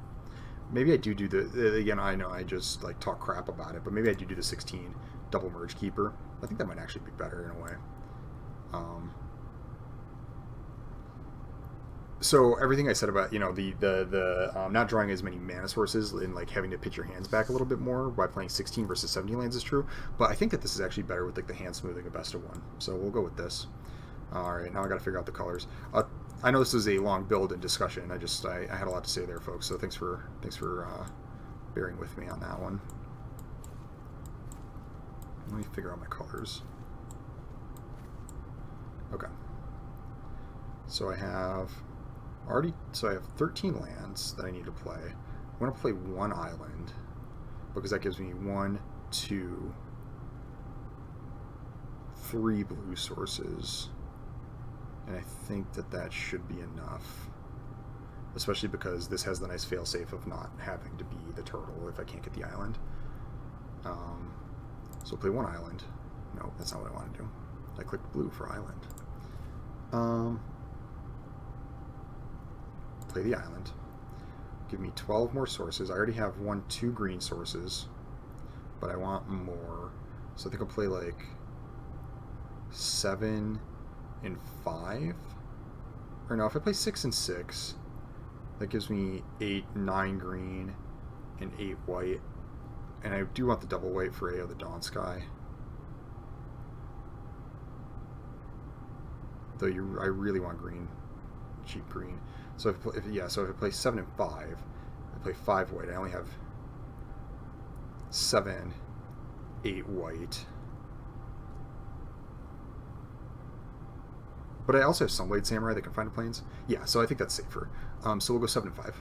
Maybe I do the... Again, I know I just like talk crap about it, but maybe I do the 16 double Merge Keeper. I think that might actually be better in a way. So everything I said about the not drawing as many mana sources and like having to pitch your hands back a little bit more by playing 16 versus 17 lands is true, but I think that this is actually better with like the hand smoothing a best of 1. So we'll go with this. All right, now I got to figure out the colors. I know this is a long build and discussion. I had a lot to say there, folks. So thanks for bearing with me on that one. Let me figure out my colors. Okay. So I have 13 lands that I need to play. I'm going to play 1 island because that gives me 1, 2, 3 blue sources, and I think that should be enough, especially because this has the nice failsafe of not having to be the turtle if I can't get the island. So I'll play 1 island. No, that's not what I want to do. I clicked blue for island. Play the island. Give me 12 more sources. I already have 2 green sources, but I want more. So I think I'll play like 7 and 5. Or no, if I play 6 and 6, that gives me 8, 9 green, and 8 white. And I do want the double white for AO the Dawn Sky. Though I really want green, cheap green. So if I play 7 and 5, I play 5 white. I only have 7, 8 white. But I also have Sunblade Samurai that can find the plains. Yeah, so I think that's safer. So we'll go 7 and 5.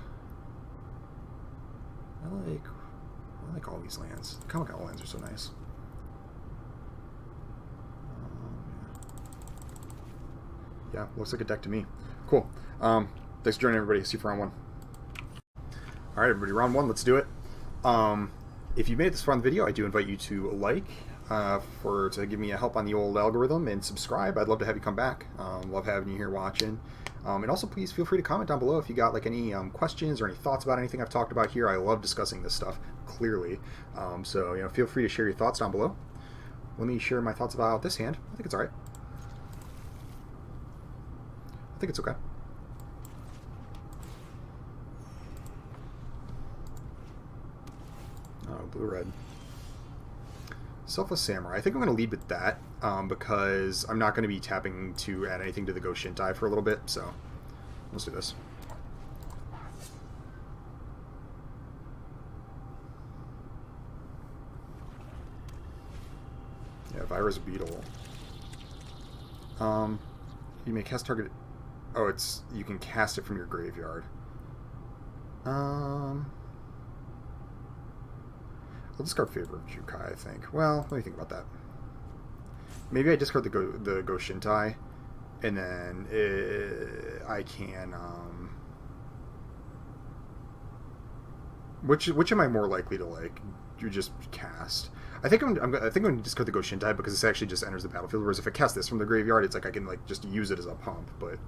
I like all these lands. The Kamigawa lands are so nice. Yeah, looks like a deck to me. Cool. Thanks for joining, everybody. See you for round 1. All right, everybody, round 1. Let's do it. If you made it this far in the video, I do invite you to like to give me a help on the old algorithm, and subscribe. I'd love to have you come back. Love having you here watching. And also, please feel free to comment down below if you got like any questions or any thoughts about anything I've talked about here. I love discussing this stuff, clearly. So feel free to share your thoughts down below. Let me share my thoughts about this hand. I think it's all right. I think it's okay. Oh, blue-red. Selfless Samurai. I think I'm going to lead with that because I'm not going to be tapping to add anything to the Go Shintai for a little bit, so let's do this. Yeah, Virus Beetle. You may cast target... Oh, you can cast it from your graveyard. I'll discard Favor of Jukai, I think. Well, let me think about that. Maybe I discard the Go Shintai, and then I can... Which am I more likely to, like, you just cast? I think I'm going to discard the Go Shintai because this actually just enters the battlefield, whereas if I cast this from the graveyard, it's like I can, like, just use it as a pump, but,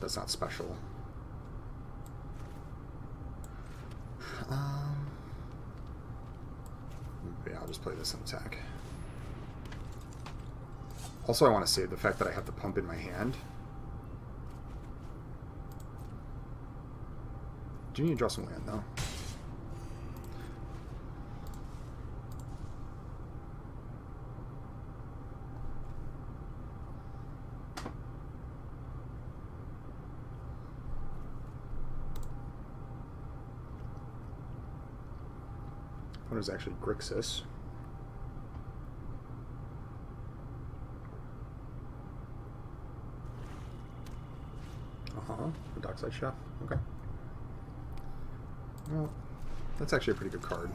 that's not special. Yeah, I'll just play this in attack. Also, I want to save the fact that I have the pump in my hand. Do you need to draw some land, though? One is actually Grixis. The Dockside Chef. Okay. Well, that's actually a pretty good card.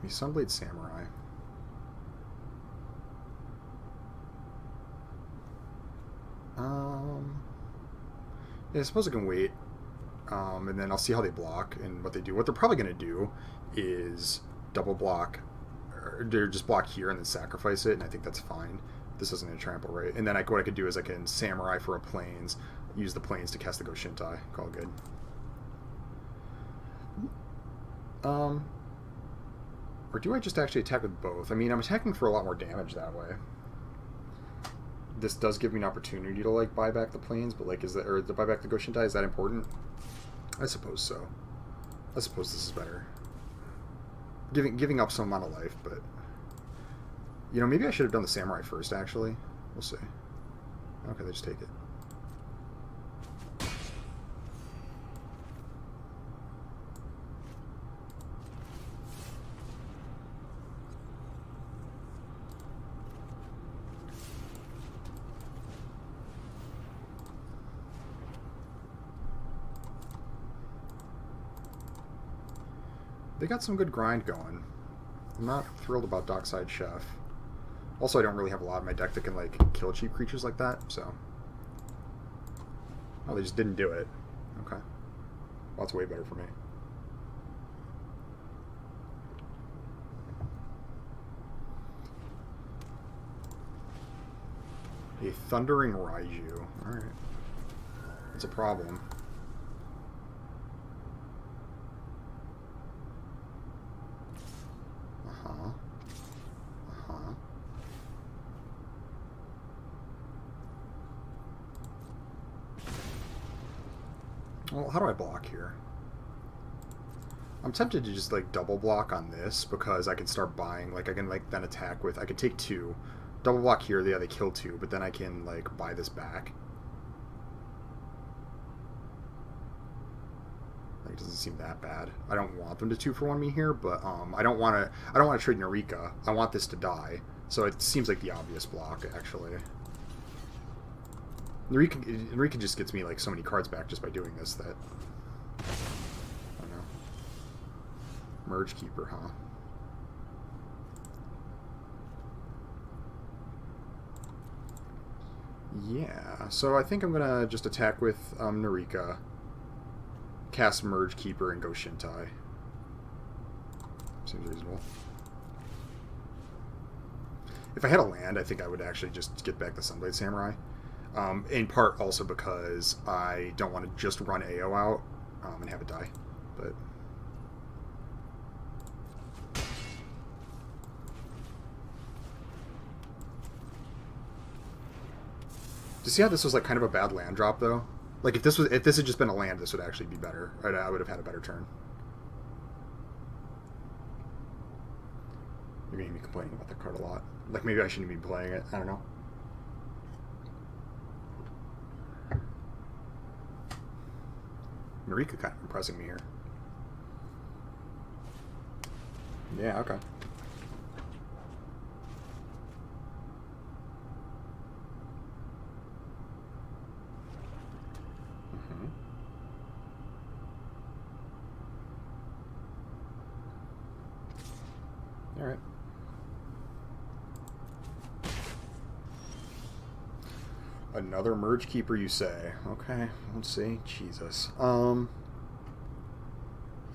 The Sunblade Samurai. Yeah, I suppose I can wait, and then I'll see how they block and what they do. What they're probably going to do is double block, or just block here and then sacrifice it, and I think that's fine. This isn't a trample, right? And then what I could do is I can Samurai for a plains, use the plains to cast the Go Shintai. Call good. Or do I just actually attack with both? I mean, I'm attacking for a lot more damage that way. This does give me an opportunity to, like, buy back the plains, but, like, or to buy back the Go Shintai, is that important? I suppose so. I suppose this is better. Giving up some amount of life, but... maybe I should have done the Samurai first, actually. We'll see. Okay, they just take it. They got some good grind going. I'm not thrilled about Dockside Chef. Also, I don't really have a lot in my deck that can, like, kill cheap creatures like that, so... Oh, they just didn't do it. Okay. Well, that's way better for me. A Thundering Raiju. Alright. That's a problem. Well, how do I block here? I'm tempted to just like double block on this because I can start buying. Like I can like then attack with. I could take two, double block here. Yeah, they kill two, but then I can like buy this back. Like it doesn't seem that bad. I don't want them to 2-for-1 me here, but I don't want to. I don't want to trade Narika. I want this to die. So it seems like the obvious block actually. Narika just gets me like so many cards back just by doing this that. I don't know. Merge Keeper, huh? Yeah, so I think I'm gonna just attack with Narika, cast Merge Keeper, and go Shintai. Seems reasonable. If I had a land, I think I would actually just get back the Sunblade Samurai. In part also because I don't want to just run AO out and have it die. But do you see how this was like kind of a bad land drop though? Like if this had just been a land, this would actually be better. I would have had a better turn. You're gonna be complaining about that card a lot. Like maybe I shouldn't be playing it. I don't know. Narika kind of impressing me here. Yeah, okay. All right. Another Merge Keeper, you say? Okay, let's see. Jesus. Feeling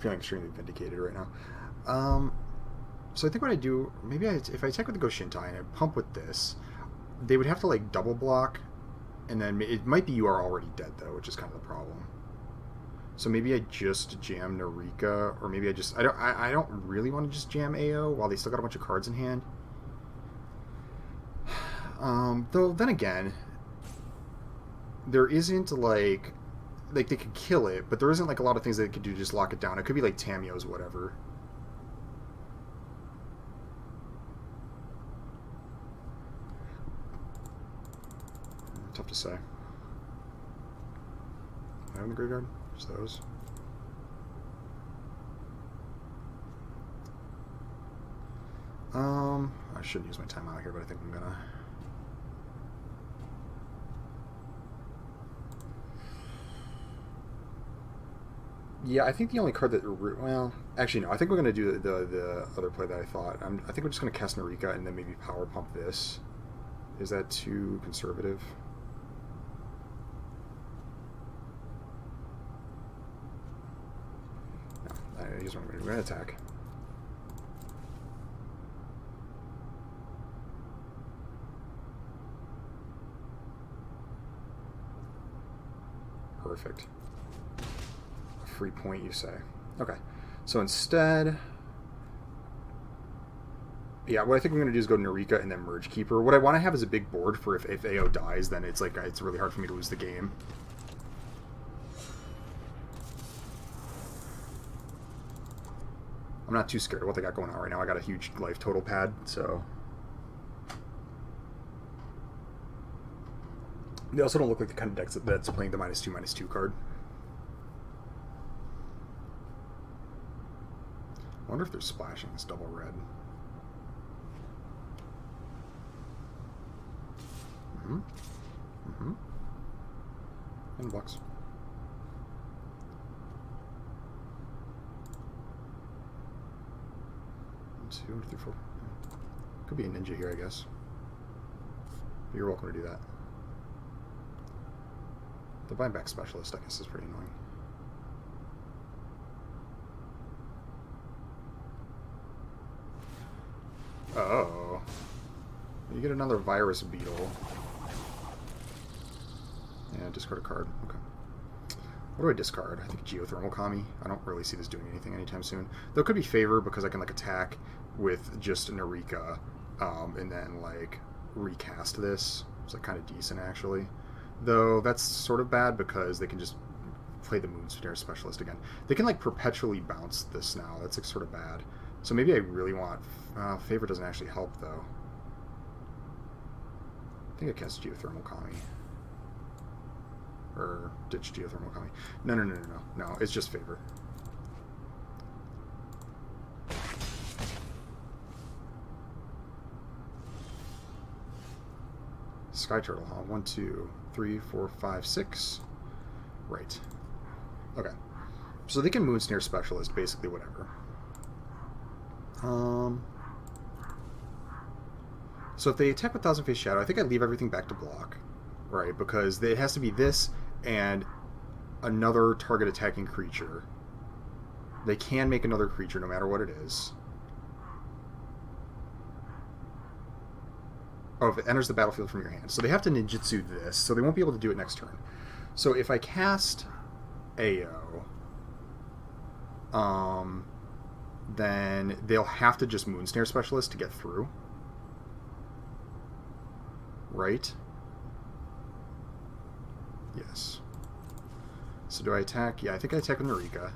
extremely vindicated right now. So I think what I do, maybe if I attack with the Goshintai and I pump with this, they would have to like double block, and then it might be you are already dead though, which is kind of the problem. So maybe I just jam Narika, or maybe I don't really want to just jam AO while they still got a bunch of cards in hand. Though then again, there isn't like they could kill it, but there isn't like a lot of things they could do to just lock it down. It could be like Tamio's whatever. Tough to say. I have in the graveyard. Just those. I shouldn't use my timeout here, but I think I'm gonna. Yeah, I think the only card that... Well, actually, no. I think we're going to do the other play that I thought. I think we're just going to cast Narika and then maybe power pump this. Is that too conservative? No, here's what we're going to attack. Perfect. Free point, you say. Okay. So instead... Yeah, what I think I'm going to do is go Narika and then Merge Keeper. What I want to have is a big board for if AO dies, then it's like it's really hard for me to lose the game. I'm not too scared of what they got going on right now. I got a huge life total pad, so... They also don't look like the kind of deck that's playing the -2/-2 card. I wonder if they're splashing this double red. And bucks. 1, 2, 3, 4. Could be a ninja here, I guess. But you're welcome to do that. The buyback specialist, I guess, is pretty annoying. Oh. You get another virus beetle. Yeah, discard a card. Okay. What do I discard? I think Geothermal Kami. I don't really see this doing anything anytime soon. Though it could be Favor because I can like attack with just Narika and then like recast this. It's like kind of decent actually. Though that's sort of bad because they can just play the Moonsnare Specialist again. They can, like, perpetually bounce this now. That's, like, sort of bad. So maybe I really want... Favor doesn't actually help, though. I think I cast Geothermal Kami. Or ditch Geothermal Kami. No, it's just Favor. Sky Turtle, huh? 1, 2, 3, 4, 5, 6. Right. Okay. So they can Moonsnare Specialist, basically whatever. So if they attack with Thousand Face Shadow, I think I leave everything back to block. Right, because it has to be this and another target attacking creature. They can make another creature no matter what it is. Oh, if it enters the battlefield from your hand. So they have to ninjutsu this, so they won't be able to do it next turn. So if I cast AO, then they'll have to just Moonsnare Specialist to get through. Right? Yes. So do I attack? Yeah, I think I attack with Narika.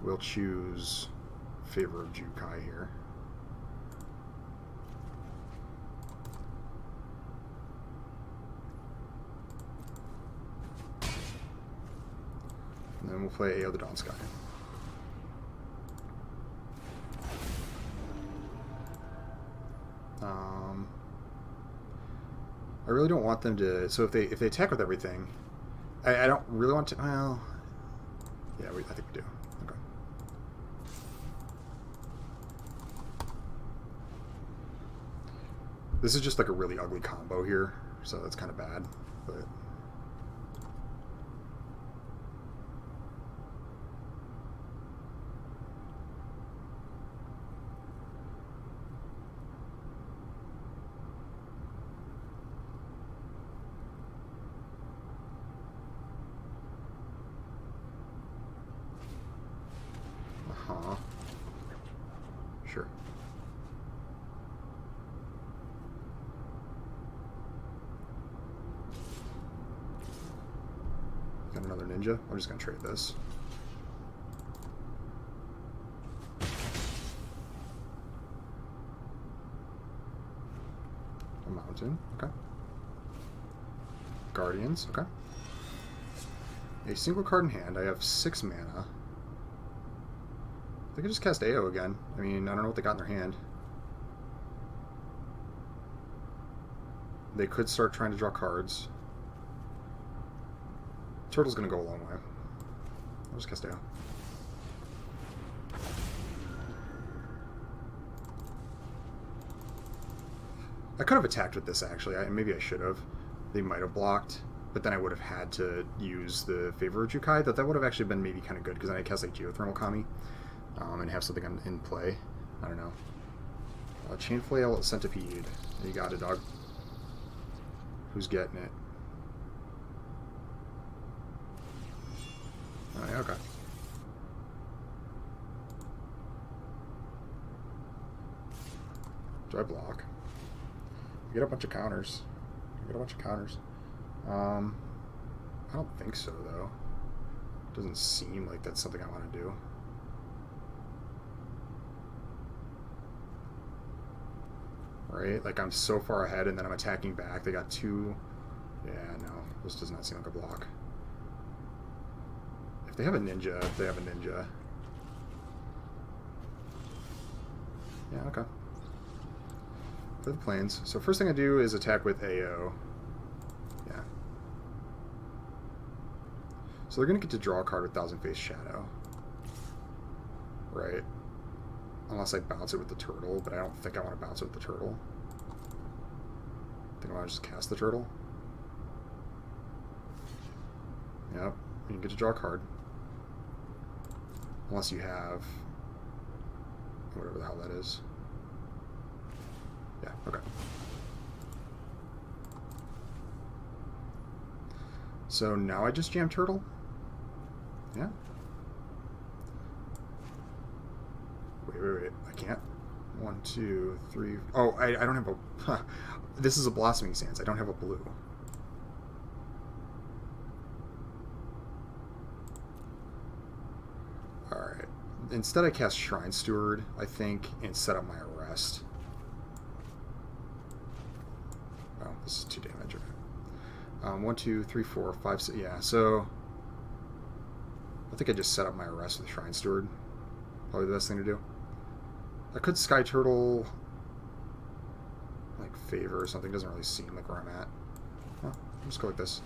We'll choose Favor of Jukai here. And then we'll play AO the Dawn Sky. I really don't want them to... So if they attack with everything, I don't really want to... Well, yeah, I think we do. Okay. This is just like a really ugly combo here, so that's kind of bad, but... Sure. Got another ninja. I'm just gonna trade this. A mountain. Okay. Guardians. Okay. A single card in hand. I have 6 mana. They could just cast AO again. I mean, I don't know what they got in their hand. They could start trying to draw cards. Turtle's gonna go a long way. I'll just cast AO. I could have attacked with this, actually. Maybe I should have. They might have blocked, but then I would have had to use the Favor of Jukai. That would have actually been maybe kind of good, because then I cast like Geothermal Kami. And have something in play. I don't know. Chain Flail, Centipede. You got it, dog. Who's getting it? Oh, yeah, okay. Do I block? You get a bunch of counters. I don't think so, though. Doesn't seem like that's something I want to do. Right? Like, I'm so far ahead, and then I'm attacking back. They got 2... Yeah, no. This does not seem like a block. If they have a ninja, Yeah, okay. For the planes. So first thing I do is attack with AO. Yeah. So they're going to get to draw a card with Thousand Face Shadow. Right? Unless I bounce it with the turtle, but I don't think I want to bounce it with the turtle. I think I want to just cast the turtle. Yep, you get to draw a card. Unless you have... whatever the hell that is. Yeah, okay. So now I just jam turtle? Yeah. Wait. I can't. 1, 2, 3... Oh, I don't have a... This is a Blossoming Sands. I don't have a blue. instead I cast Shrine Steward, I think, and set up my arrest. Oh, this is 2 damage. Okay. 1, 2, 3, 4, 5, 6. Yeah, so I think I just set up my arrest with Shrine Steward. Probably the best thing to do. I could Sky Turtle, like, Favor or something. Doesn't really seem like where I'm at. Huh, I'll just go like this.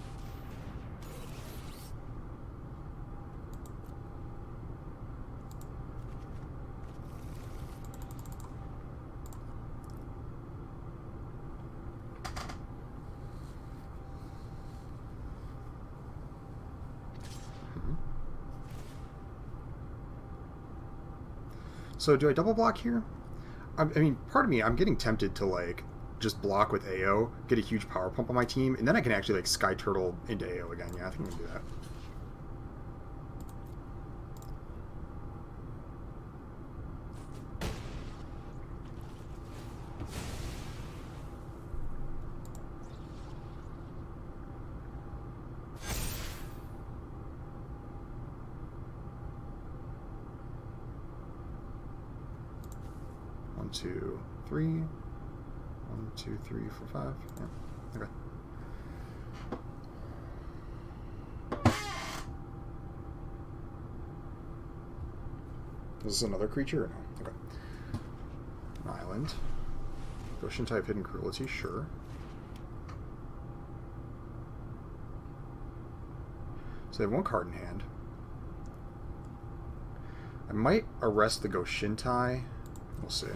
So do I double block here? I mean, part of me, I'm getting tempted to, like, just block with AO, get a huge power pump on my team, and then I can actually, like, Sky Turtle into AO again. Yeah, I think I'm going to do that. One, 2, 3. 1, 2, 3, 4, 5. Yeah. Okay. Is this another creature or no? Okay. An island. Ocean type hidden cruelty, sure. So they have 1 card in hand. I might arrest the Goshintai. We'll see.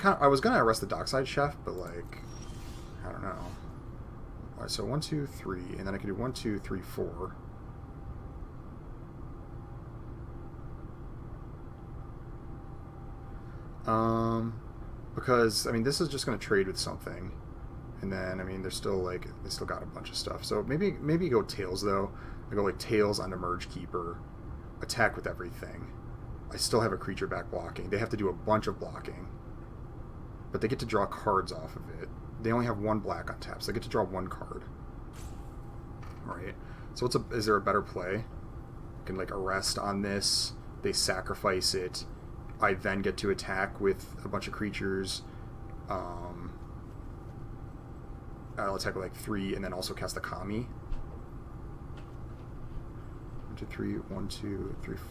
I was gonna arrest the Dockside Chef, but, like, I don't know. Alright, so 1, 2, 3, and then I can do 1, 2, 3, 4. Because, I mean, this is just gonna trade with something. And then, I mean, they're still, like, they still got a bunch of stuff. So maybe go Tails, though. I go, like, Tails onto Merge Keeper. Attack with everything. I still have a creature back blocking. They have to do a bunch of blocking. But they get to draw cards off of it. They only have 1 black on tap, so they get to draw 1 card. Right? So is there a better play? I can, like, arrest on this. They sacrifice it. I then get to attack with a bunch of creatures. I'll attack with, like, 3 and then also cast the Kami. 1, 2, 3, 1, 2, 3, 4.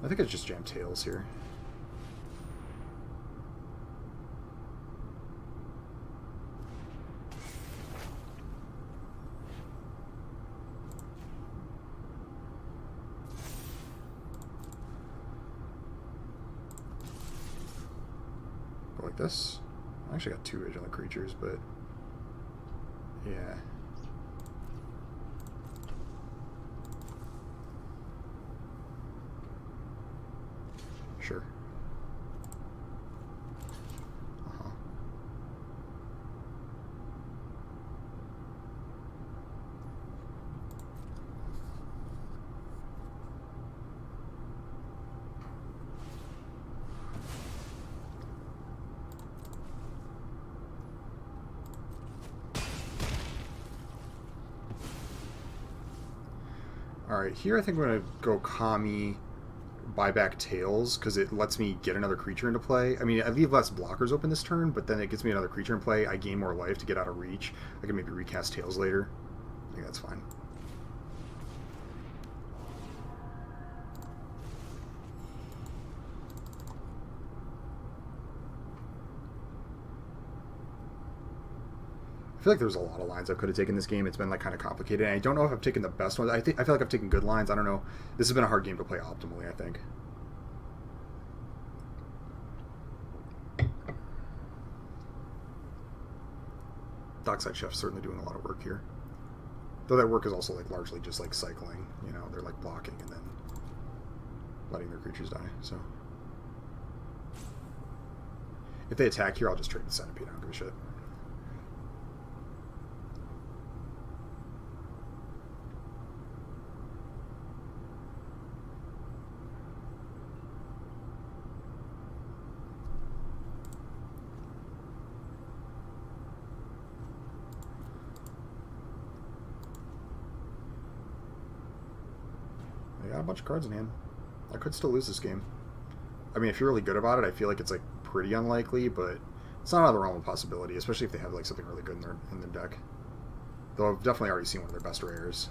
I think I just jam Tails here. Go like this. I actually got 2 vigilant creatures, but yeah. Sure. Alright, here I think I'm going to go Kami, buy back Tails, because it lets me get another creature into play. I mean, I leave less blockers open this turn, but then it gets me another creature in play. I gain more life to get out of reach. I can maybe recast Tails later. I think that's fine. I feel like there's a lot of lines I could have taken this game. It's been, like, kind of complicated, and I don't know if I've taken the best ones. I feel like I've taken good lines. I don't know. This has been a hard game to play optimally, I think. Dockside Chef's certainly doing a lot of work here. Though that work is also, like, largely just, like, cycling. You know, they're, like, blocking and then letting their creatures die, so. If they attack here, I'll just trade the Centipede. I don't give a shit. got a bunch of cards in hand. I could still lose this game. I mean, if you're really good about it, I feel like it's like pretty unlikely, but it's not out of the realm of possibility, especially if they have like something really good in their deck. Though I've definitely already seen one of their best rares.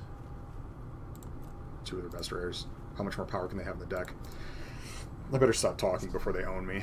Two of their best rares. How much more power can they have in the deck? I better stop talking before they own me.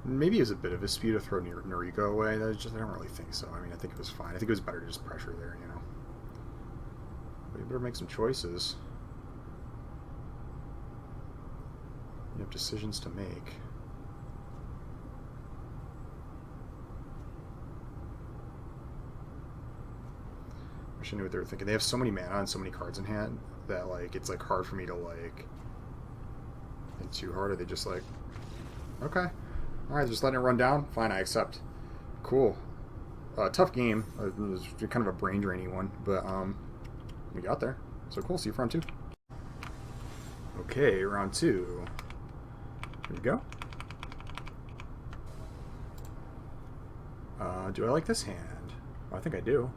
Maybe it was a bit of a spew to throw Noriko away. I don't really think so. I mean, I think it was fine. I think it was better to just pressure there, you know. But you better make some choices. You have decisions to make. I wish I knew what they were thinking. They have so many mana and so many cards in hand that, like, it's, like, hard for me to, like, think too hard. Are they just like, okay. Alright, just letting it run down? Fine, I accept. Cool. Tough game. It was kind of a brain-draining one, but we got there. So cool, see you for round 2. Okay, round 2. Here we go. Do I like this hand? Oh, I think I do.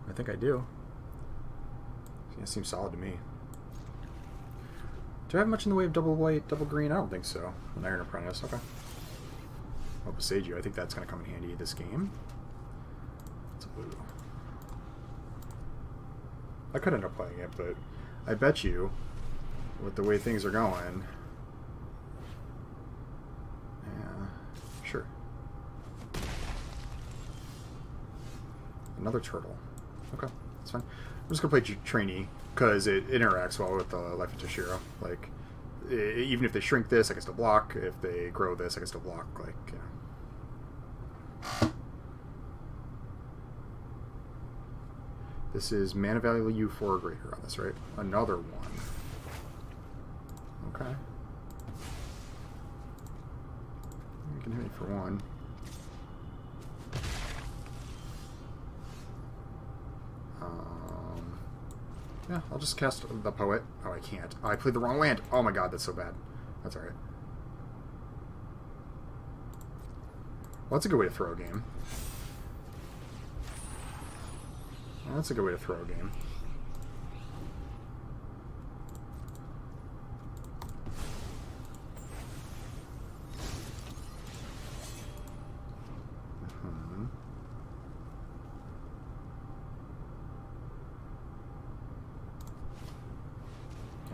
I think I do. Yeah, it seems solid to me. Do I have much in the way of double white, double green? I don't think so. An Iron Apprentice, okay. I'll besage you. I think that's going to come in handy this game. It's a blue. I could end up playing it, but I bet you, with the way things are going... Yeah, sure. Another turtle. Okay, that's fine. I'm just going to play Trainee, because it interacts well with Life of Toshiro. Like, even if they shrink this, I can still block. If they grow this, I can still block. Like, you know. This is mana value 4 or greater on this, right? Another one. Okay. You can hit me for 1. Yeah, I'll just cast the Poet. Oh, I can't. Oh, I played the wrong land. Oh my god, that's so bad. That's alright. Well, that's a good way to throw a game. Well, that's a good way to throw a game.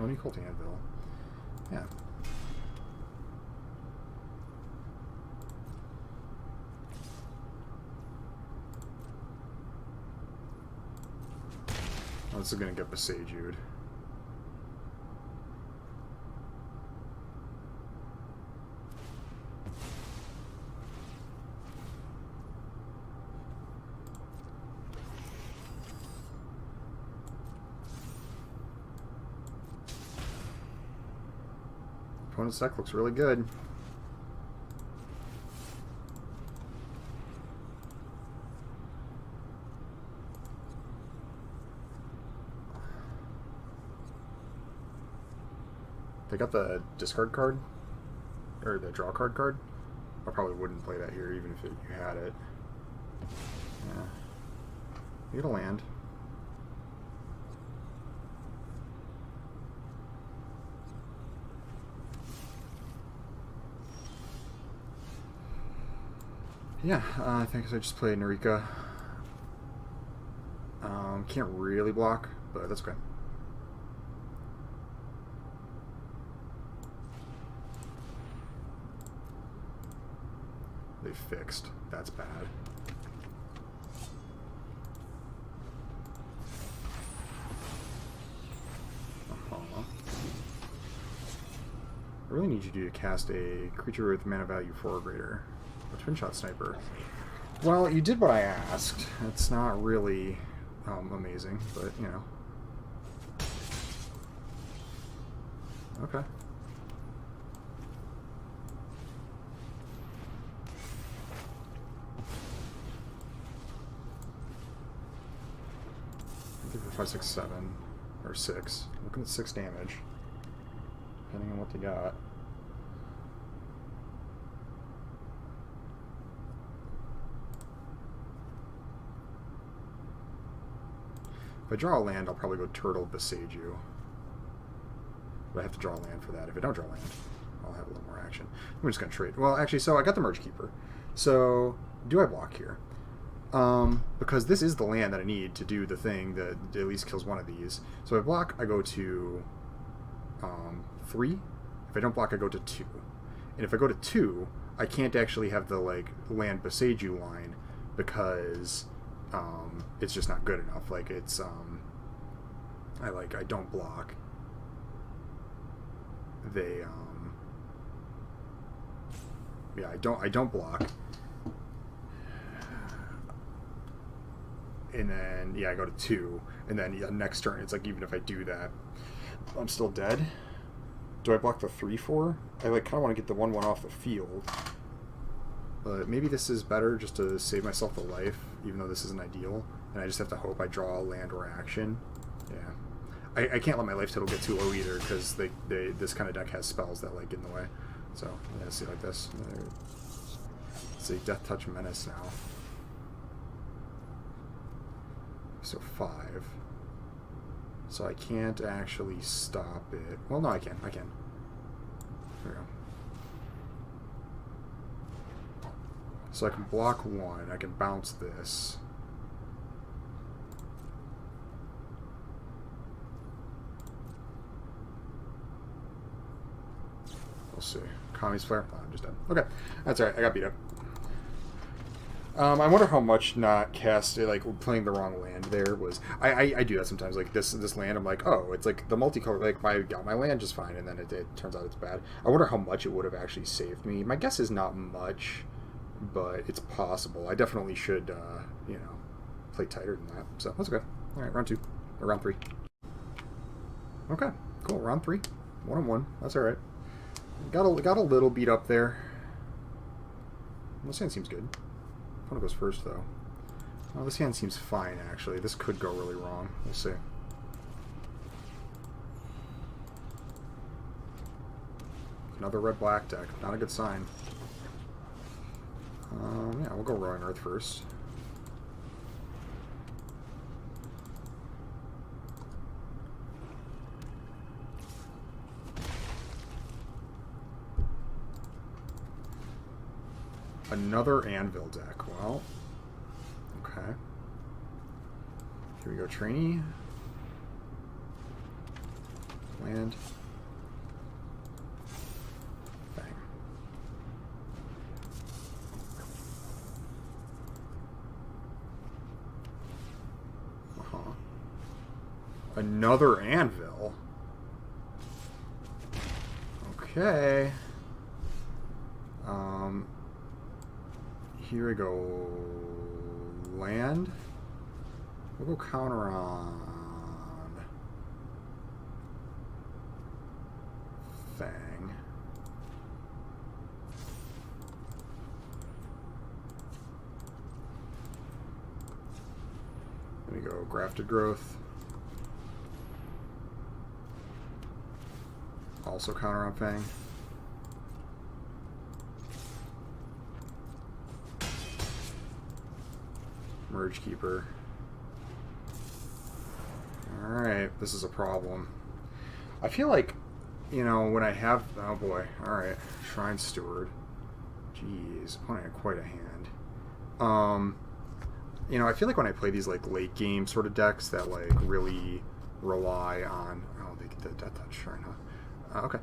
Only Colt Anvil. Yeah. Oh, this is going to get besaged. Opponent's deck looks really good. They got the discard card, or the draw card. I probably wouldn't play that here even if you had it. Yeah. You get a land. Yeah, I think I just played Narika. Can't really block, but that's okay. They fixed. That's bad. I really need you to cast a creature with mana value 4 or greater. A twin shot sniper. Well, you did what I asked. It's not really amazing, but you know. Okay. I think for 5, 6, 7, or 6. Looking at 6 damage, depending on what they got. If I draw a land, I'll probably go Turtle Besage-You. But I have to draw a land for that. If I don't draw land, I'll have a little more action. I'm just going to trade. Well, actually, so I got the Merge Keeper. So, do I block here? Because this is the land that I need to do the thing that at least kills one of these. So if I block, I go to 3. If I don't block, I go to 2. And if I go to 2, I can't actually have the like land Besage-You line because it's just not good enough. Like it's I don't block. They yeah, I don't block. And then yeah, I go to 2, and then yeah, next turn it's like even if I do that, I'm still dead. Do I block the 3/4? I like kind of want to get the 1/1 off the field, but maybe this is better just to save myself the life, even though this isn't ideal, and I just have to hope I draw a land or action. Yeah, I can't let my life total get too low either because this kind of deck has spells that like get in the way. So let's see like this. Let's see Death Touch Menace now. So 5. So I can't actually stop it. Well, no, I can. There we go. So I can block 1. I can bounce this. We'll see. Kami's Flare? Oh, I'm just dead. Okay. That's alright. I got beat up. I wonder how much not cast like playing the wrong land there was. I do that sometimes. Like this land, I'm like, oh, it's like the multicolor. Like I got my land just fine, and then it turns out it's bad. I wonder how much it would have actually saved me. My guess is not much, but it's possible. I definitely should, you know, play tighter than that. So that's okay. All right, round 2 or round 3. Okay, cool. Round 3, 1-on-1. That's all right. Got a little beat up there. This hand seems good. One goes first, though. Well, this hand seems fine, actually. This could go really wrong. We'll see. Another red-black deck. Not a good sign. Yeah, we'll go Roaring Earth first. Another Anvil deck. Well, okay. Here we go, Trainee. Land. Bang. Another Anvil. Okay. Here we go. Land. We'll go counter on Fang. There we go. Grafted Growth. Also counter on Fang. Merge Keeper. Alright, this is a problem. I feel like, you know, when I have... Oh boy, alright. Shrine Steward. Jeez, opponent had quite a hand. You know, I feel like when I play these, like, late game sort of decks that, like, really rely on... Oh, they get the Death Touch Shrine, huh? Okay.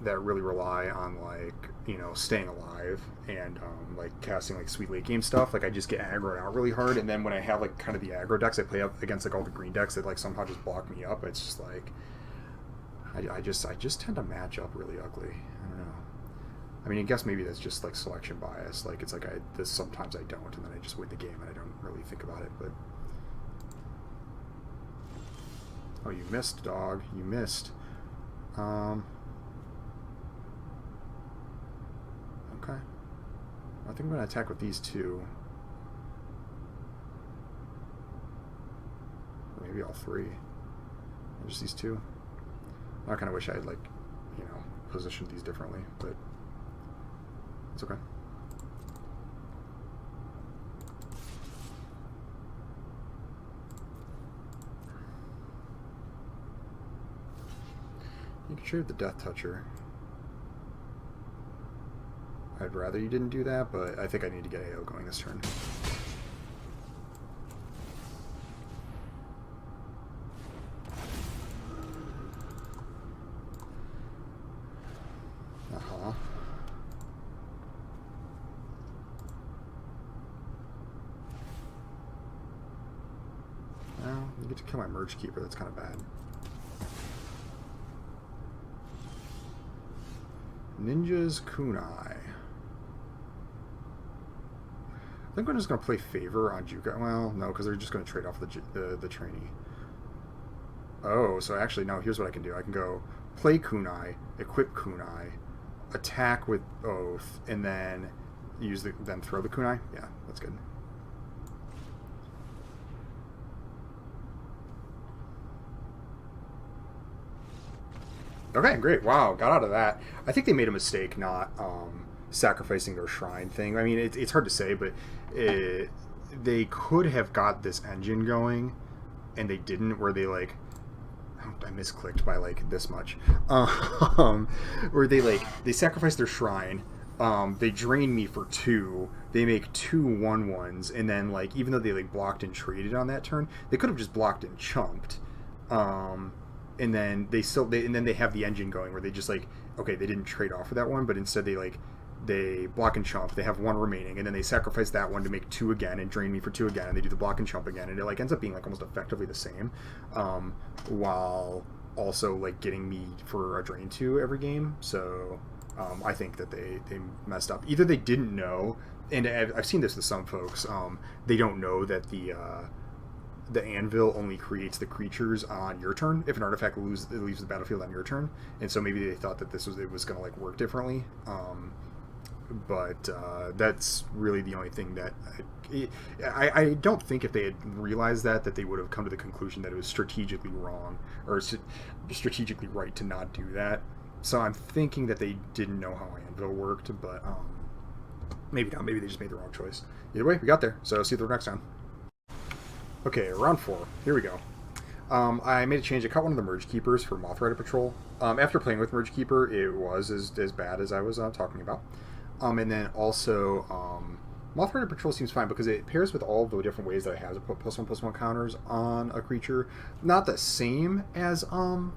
That really rely on, like, you know, staying alive and like casting like sweet late game stuff. Like I just get aggroed out really hard, and then when I have like kind of the aggro decks I play up against like all the green decks that like somehow just block me up, it's just like I just tend to match up really ugly. I don't know. I mean, I guess maybe that's just like selection bias. Like it's like this sometimes I don't, and then I just win the game and I don't really think about it. But oh, you missed, dog. You missed. Okay. I think I'm gonna attack with these two. Or maybe all three. Or just these two. I kind of wish I had, like, you know, positioned these differently, but it's okay. You can trade the Death Toucher. I'd rather you didn't do that, but I think I need to get AO going this turn. Well, you get to kill my Merge Keeper, that's kind of bad. Ninja's Kunai. I think I'm just going to play Favor on Juka. Well, no, because they're just going to trade off the trainee. Oh, so actually, no, here's what I can do. I can go play Kunai, equip Kunai, attack with Oath, and then then throw the Kunai. Yeah, that's good. Okay, great. Wow, got out of that. I think they made a mistake not sacrificing their shrine thing. I mean, it's hard to say, but they could have got this engine going, and they didn't, where they, like... I misclicked by, like, this much. Where they sacrificed their shrine, they drain me for 2, they make 2 1/1s, and then, like, even though they, like, blocked and traded on that turn, they could have just blocked and chumped. And then they have the engine going where they just, like, okay, they didn't trade off for that one, but instead they block and chump. They have 1 remaining, and then they sacrifice that one to make 2 again and drain me for 2 again, and they do the block and chump again, and it, like, ends up being, like, almost effectively the same, while also, like, getting me for a drain 2 every game. So I think that they messed up. Either they didn't know, and I've seen this with some folks, they don't know that the anvil only creates the creatures on your turn. If an artifact leaves the battlefield on your turn, and so maybe they thought that it was going to, like, work differently. But that's really the only thing that I don't think if they had realized that they would have come to the conclusion that it was strategically wrong or strategically right to not do that. So I'm thinking that they didn't know how anvil worked, but maybe not. Maybe they just made the wrong choice. Either way, we got there. So see you next time. Okay, round 4. Here we go. I made a change. I cut one of the Merge Keepers for Mothrider Patrol. After playing with Merge Keeper, it was as bad as I was talking about. And then also, Mothrider Patrol seems fine because it pairs with all the different ways that I have to put +1/+1 counters on a creature. Not the same as a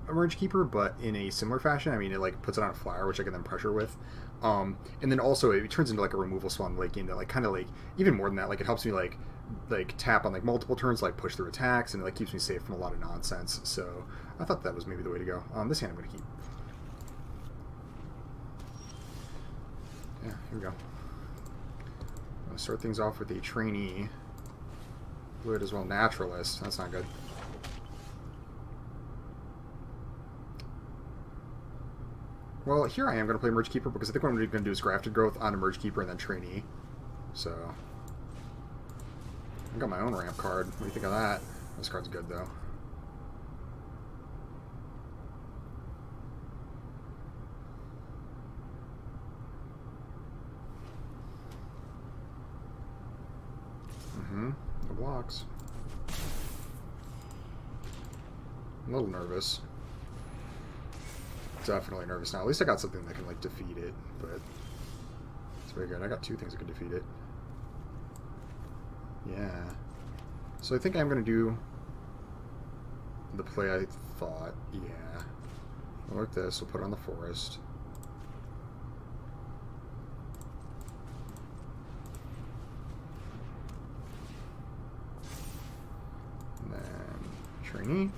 Merge Keeper, but in a similar fashion. I mean, it, like, puts it on a flyer, which I can then pressure with. And then also it turns into, like, a removal spawn, like, into, like, kind of, like, even more than that, like, it helps me, like tap on, like, multiple turns, like, push through attacks, and it, like, keeps me safe from a lot of nonsense. So I thought that was maybe the way to go. This hand I'm going to keep. Yeah, here we go. I'm going to start things off with a trainee. Fluid as well, naturalist. That's not good. Well, here I am going to play Merge Keeper because I think what I'm going to do is Grafted Growth on a Merge Keeper and then trainee. So I got my own ramp card. What do you think of that? This card's good, though. No blocks. I'm a little nervous. Definitely nervous now. At least I got something that can, like, defeat it, but it's very good. I got 2 things that can defeat it. Yeah. So I think I'm going to do the play I thought. Yeah. I'll work this. We'll put it on the forest. And then trainee.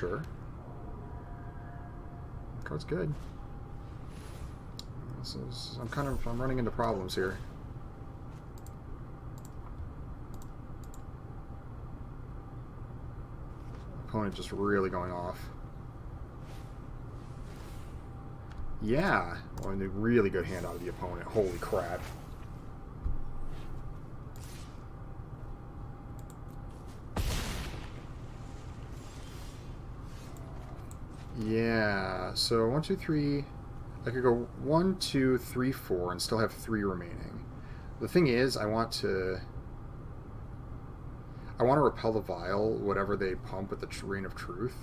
sure. Card's good. I'm running into problems here. Opponent just really going off. Yeah, well, a really good hand out of the opponent. Holy crap. Yeah, so 1, 2, 3. I could go 1, 2, 3, 4 and still have 3 remaining. The thing is, I want to repel the vial, whatever they pump with the Rain of Truth.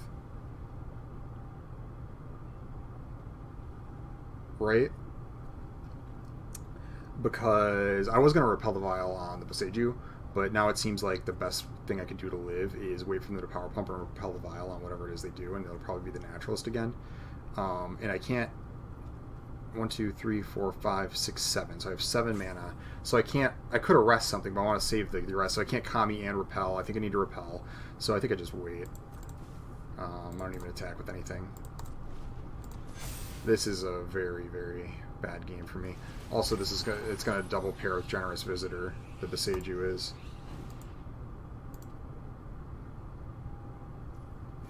Right? Because I was going to repel the vial on the Boseiju, but now it seems like the best thing I could do to live is wait for them to power pump and repel the vial on whatever it is they do, and it'll probably be the Naturalist again. And I can't... 1, 2, 3, 4, 5, 6, 7. So I have 7 mana. So I can't... I could arrest something, but I want to save the rest. So I can't Kami and repel. I think I need to repel. So I think I just wait. I don't even attack with anything. This is a very, very bad game for me. Also, it's going to double pair with Generous Visitor, the Boseiju is.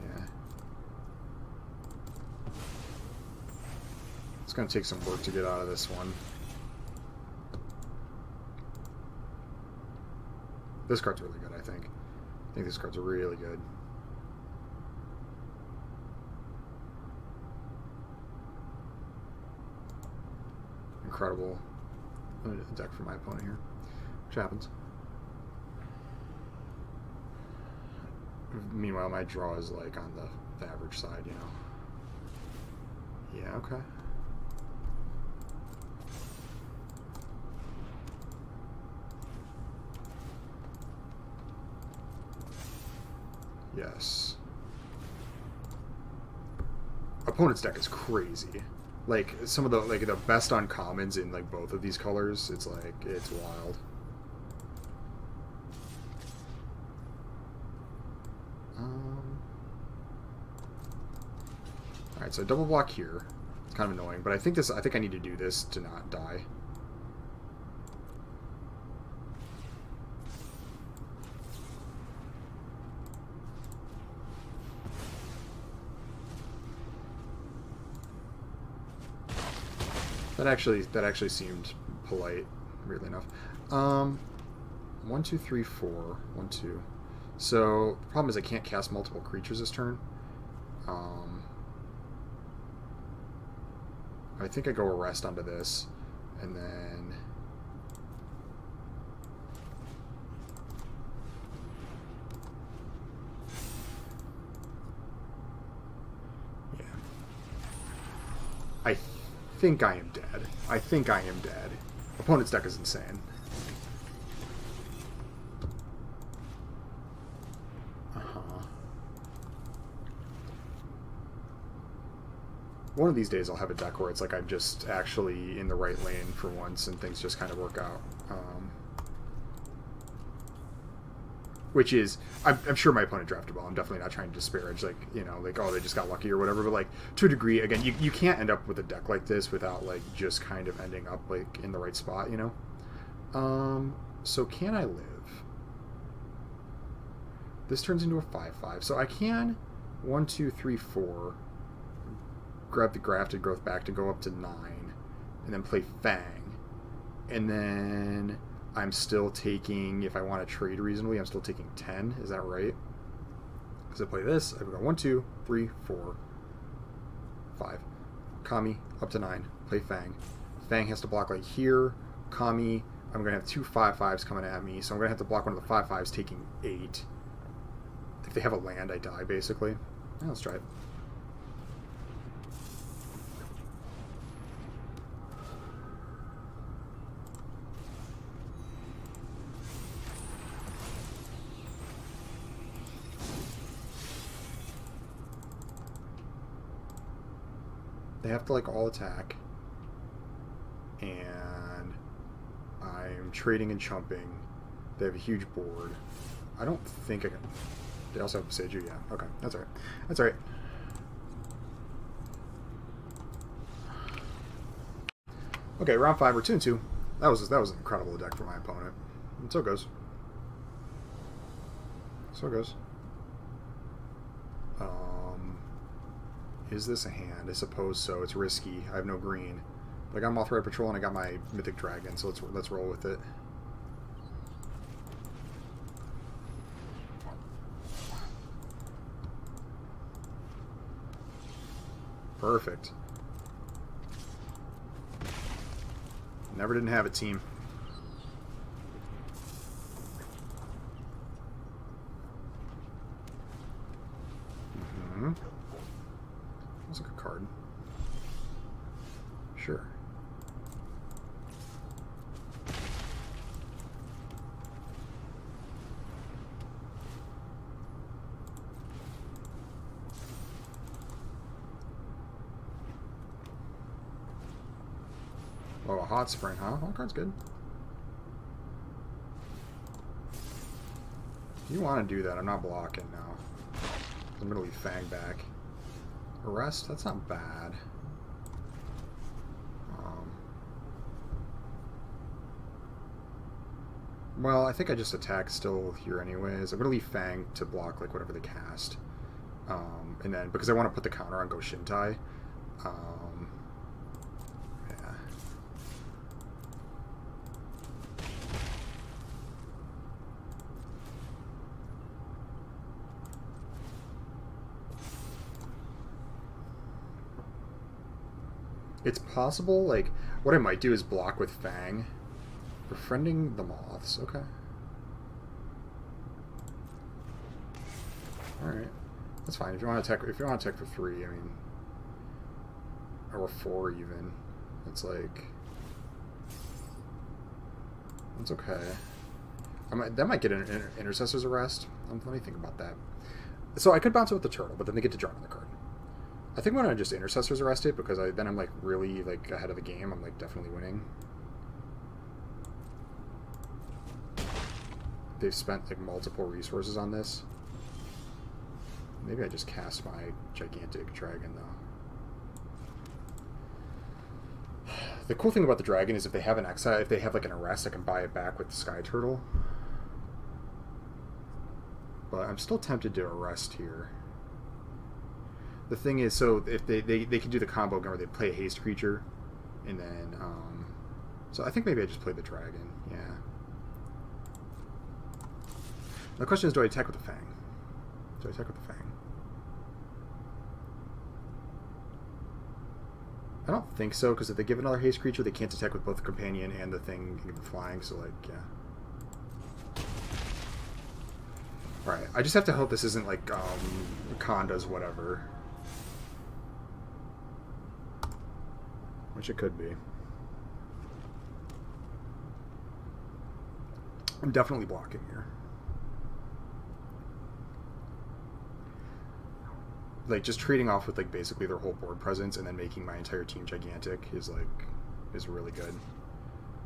Yeah. It's going to take some work to get out of this one. This card's really good, I think. I think this card's really good. Incredible deck for my opponent here. Which happens. Meanwhile, my draw is like on the average side, you know. Yeah, okay. Yes. Opponent's deck is crazy. Like some of the best uncommons in like both of these colors, it's wild. All right, so double block here. It's kind of annoying, but I think I need to do this to not die. That actually seemed polite, weirdly enough. 1, 2, 3, 4. 1, 2. So the problem is I can't cast multiple creatures this turn. I think I go arrest onto this, and then yeah. I think I am dead. I think I am dead. Opponent's deck is insane. One of these days I'll have a deck where it's like I'm just actually in the right lane for once and things just kind of work out. Which is, I'm sure my opponent drafted well. I'm definitely not trying to disparage, like, you know, like, oh, they just got lucky or whatever. But, like, to a degree, again, you can't end up with a deck like this without, like, just kind of ending up, like, in the right spot, you know? So can I live? This turns into a 5/5. So I can 1, 2, 3, 4... grab the Grafted Growth back to go up to 9, and then play Fang. And then I'm still taking, if I want to trade reasonably, I'm still taking 10. Is that right? Because I play this, I've got 1, 2, 3, 4, 5. Kami, up to 9. Play Fang. Fang has to block like here. Kami, I'm going to have 2 5/5s coming at me, so I'm going to have to block one of the 5/5s, taking 8. If they have a land, I die, basically. Yeah, let's try it. They have to, like, all attack. And I'm trading and chumping. They have a huge board. I don't think I can... They also have Seiju, yeah. Okay, that's alright. That's alright. Okay, round 5, we're 2-2. That was an incredible deck for my opponent. And so it goes. So it goes. Is this a hand? I suppose so. It's risky. I have no green. But I got Mothrider Patrol and I got my Mythic Dragon, so let's roll with it. Perfect. Never didn't have it, team. That's a good card. Sure. Oh, a Hot Spring, huh? That card's good. You want to do that. I'm not blocking now. I'm going to leave Fang back. Arrest? That's not bad. Well, I think I just attack still here anyways. I'm going to leave Fang to block like whatever they cast. And then, because I want to put the counter on Go Shintai. Yeah. It's possible, like, what I might do is block with Fang. Befriending the Moths, okay. Alright. That's fine. If you want to attack for 3, I mean, or 4 even. It's like, it's okay. That might get an Intercessor's Arrest. Let me think about that. So I could bounce it with the turtle, but then they get to draw on the card. I think I'm gonna just Intercessor's Arrest it because then I'm like really like ahead of the game. I'm like definitely winning. They've spent like multiple resources on this. Maybe I just cast my gigantic dragon though. The cool thing about the dragon is if they have an exile, if they have like an arrest, I can buy it back with the Sky Turtle. But I'm still tempted to arrest here. The thing is, so if they can do the combo again where they play a haste creature, and then so I think maybe I just play the dragon. Yeah. The question is, do I attack with the Fang? Do I attack with the Fang? I don't think so, because if they give another haste creature, they can't attack with both the companion and the thing even flying, so like, yeah. Alright, I just have to hope this isn't like Conda's whatever. Which it could be. I'm definitely blocking here. Like, just trading off with, like, basically their whole board presence and then making my entire team gigantic is really good.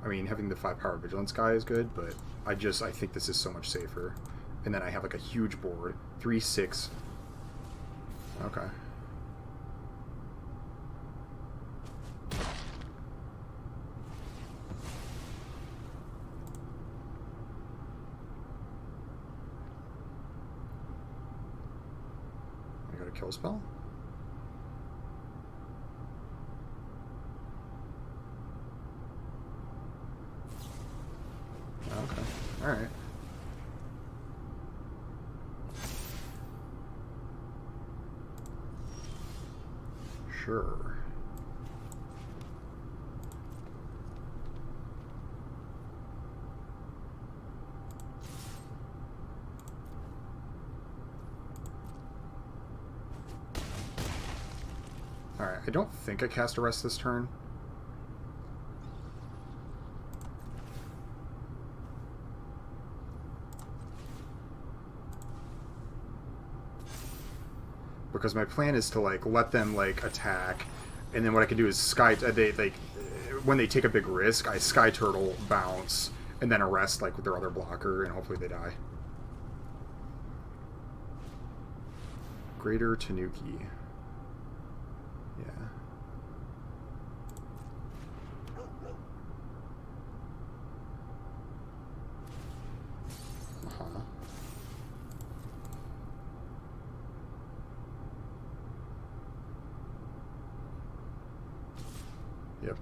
I mean, having the 5-power Vigilance guy is good, but I think this is so much safer. And then I have, like, a huge board. 3-6. Okay. Kill spell? Okay. Alright. Sure. Alright, I don't think I cast Arrest this turn. Because my plan is to, like, let them, like, attack, and then what I can do is when they take a big risk, I Sky Turtle, bounce, and then Arrest, like, with their other blocker, and hopefully they die. Greater Tanuki. Yeah. Uh-huh. Yep.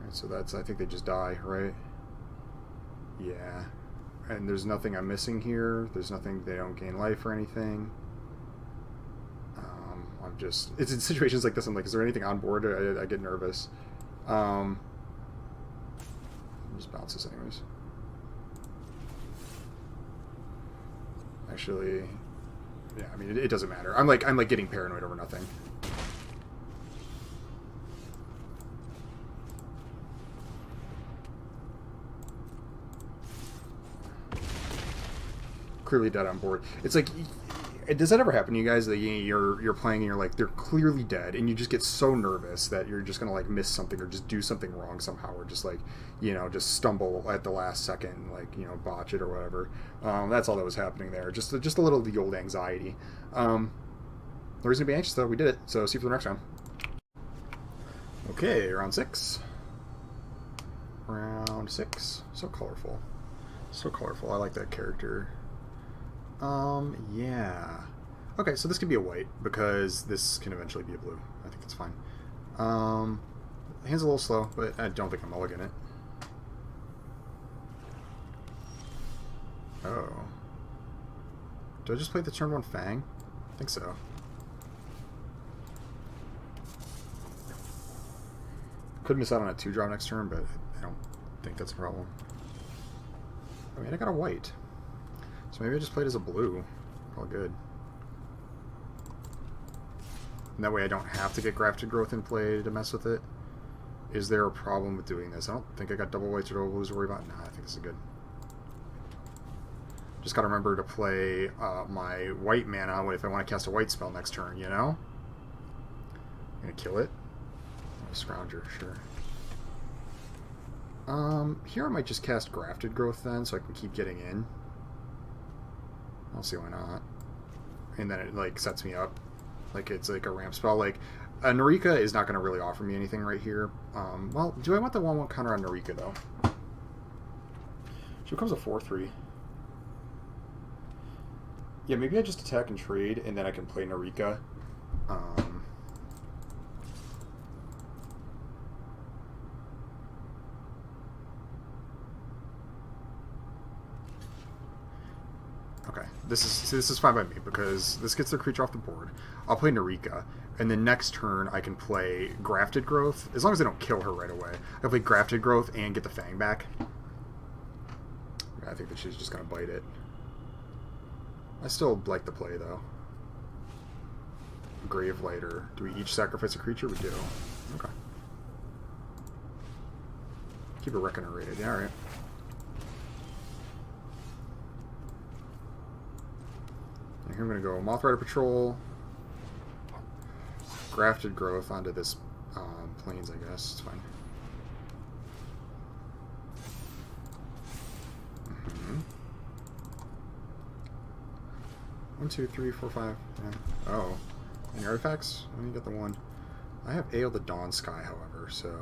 Alright, so that's, I think they just die, right? Yeah. And there's nothing I'm missing here. There's nothing, they don't gain life or anything. I'm just, it's in situations like this, I'm like, is there anything on board? I get nervous. Just bounce this anyways. Actually, yeah, I mean, it doesn't matter. I'm like getting paranoid over nothing. Clearly dead on board. It's like, does that ever happen to you guys that you're playing and you're like, they're clearly dead, and you just get so nervous that you're just gonna like miss something or just do something wrong somehow, or just like, you know, just stumble at the last second, like, you know, botch it or whatever. That's all that was happening there. Just a little of the old anxiety. No reason to be anxious though. We did it. So see you for the next round. Okay, round 6. Round 6. So colorful. So colorful. I like that character. Yeah. Okay, so this could be a white, because this can eventually be a blue. I think that's fine. Hand's a little slow, but I don't think I'm mulligan it. Oh. Do I just play the turn 1 Fang? I think so. Could miss out on a 2-drop next turn, but I don't think that's a problem. I mean, I got a white. So maybe I just played as a blue. All good. And that way I don't have to get Grafted Growth in play to mess with it. Is there a problem with doing this? I don't think I got double whites or double blues to worry about. Nah, I think this is good. Just gotta remember to play my white mana if I want to cast a white spell next turn, you know? I'm gonna kill it. Oh, Scrounger, sure. Here I might just cast Grafted Growth then, so I can keep getting in. I'll see why not. And then it, like, sets me up. Like, it's like a ramp spell. Like, Narika is not going to really offer me anything right here. Well, do I want the 1/1 counter on Narika, though? She becomes a 4/3. Yeah, maybe I just attack and trade, and then I can play Narika. Okay, this is fine by me, because this gets the creature off the board. I'll play Narika, and then next turn I can play Grafted Growth, as long as I don't kill her right away. I can play Grafted Growth and get the Fang back. I think that she's just going to bite it. I still like the play, though. Grave Lighter. Do we each sacrifice a creature? We do. Okay. Keep a Reckoner rated. Yeah, alright. Here I'm going to go Moth Rider Patrol, Grafted Growth onto this Plains, I guess. It's fine. Mm-hmm. 1, 2, 3, 4, 5. Yeah. Oh. Any artifacts? I only got the 1. I have Ale the Dawn Sky, however, so...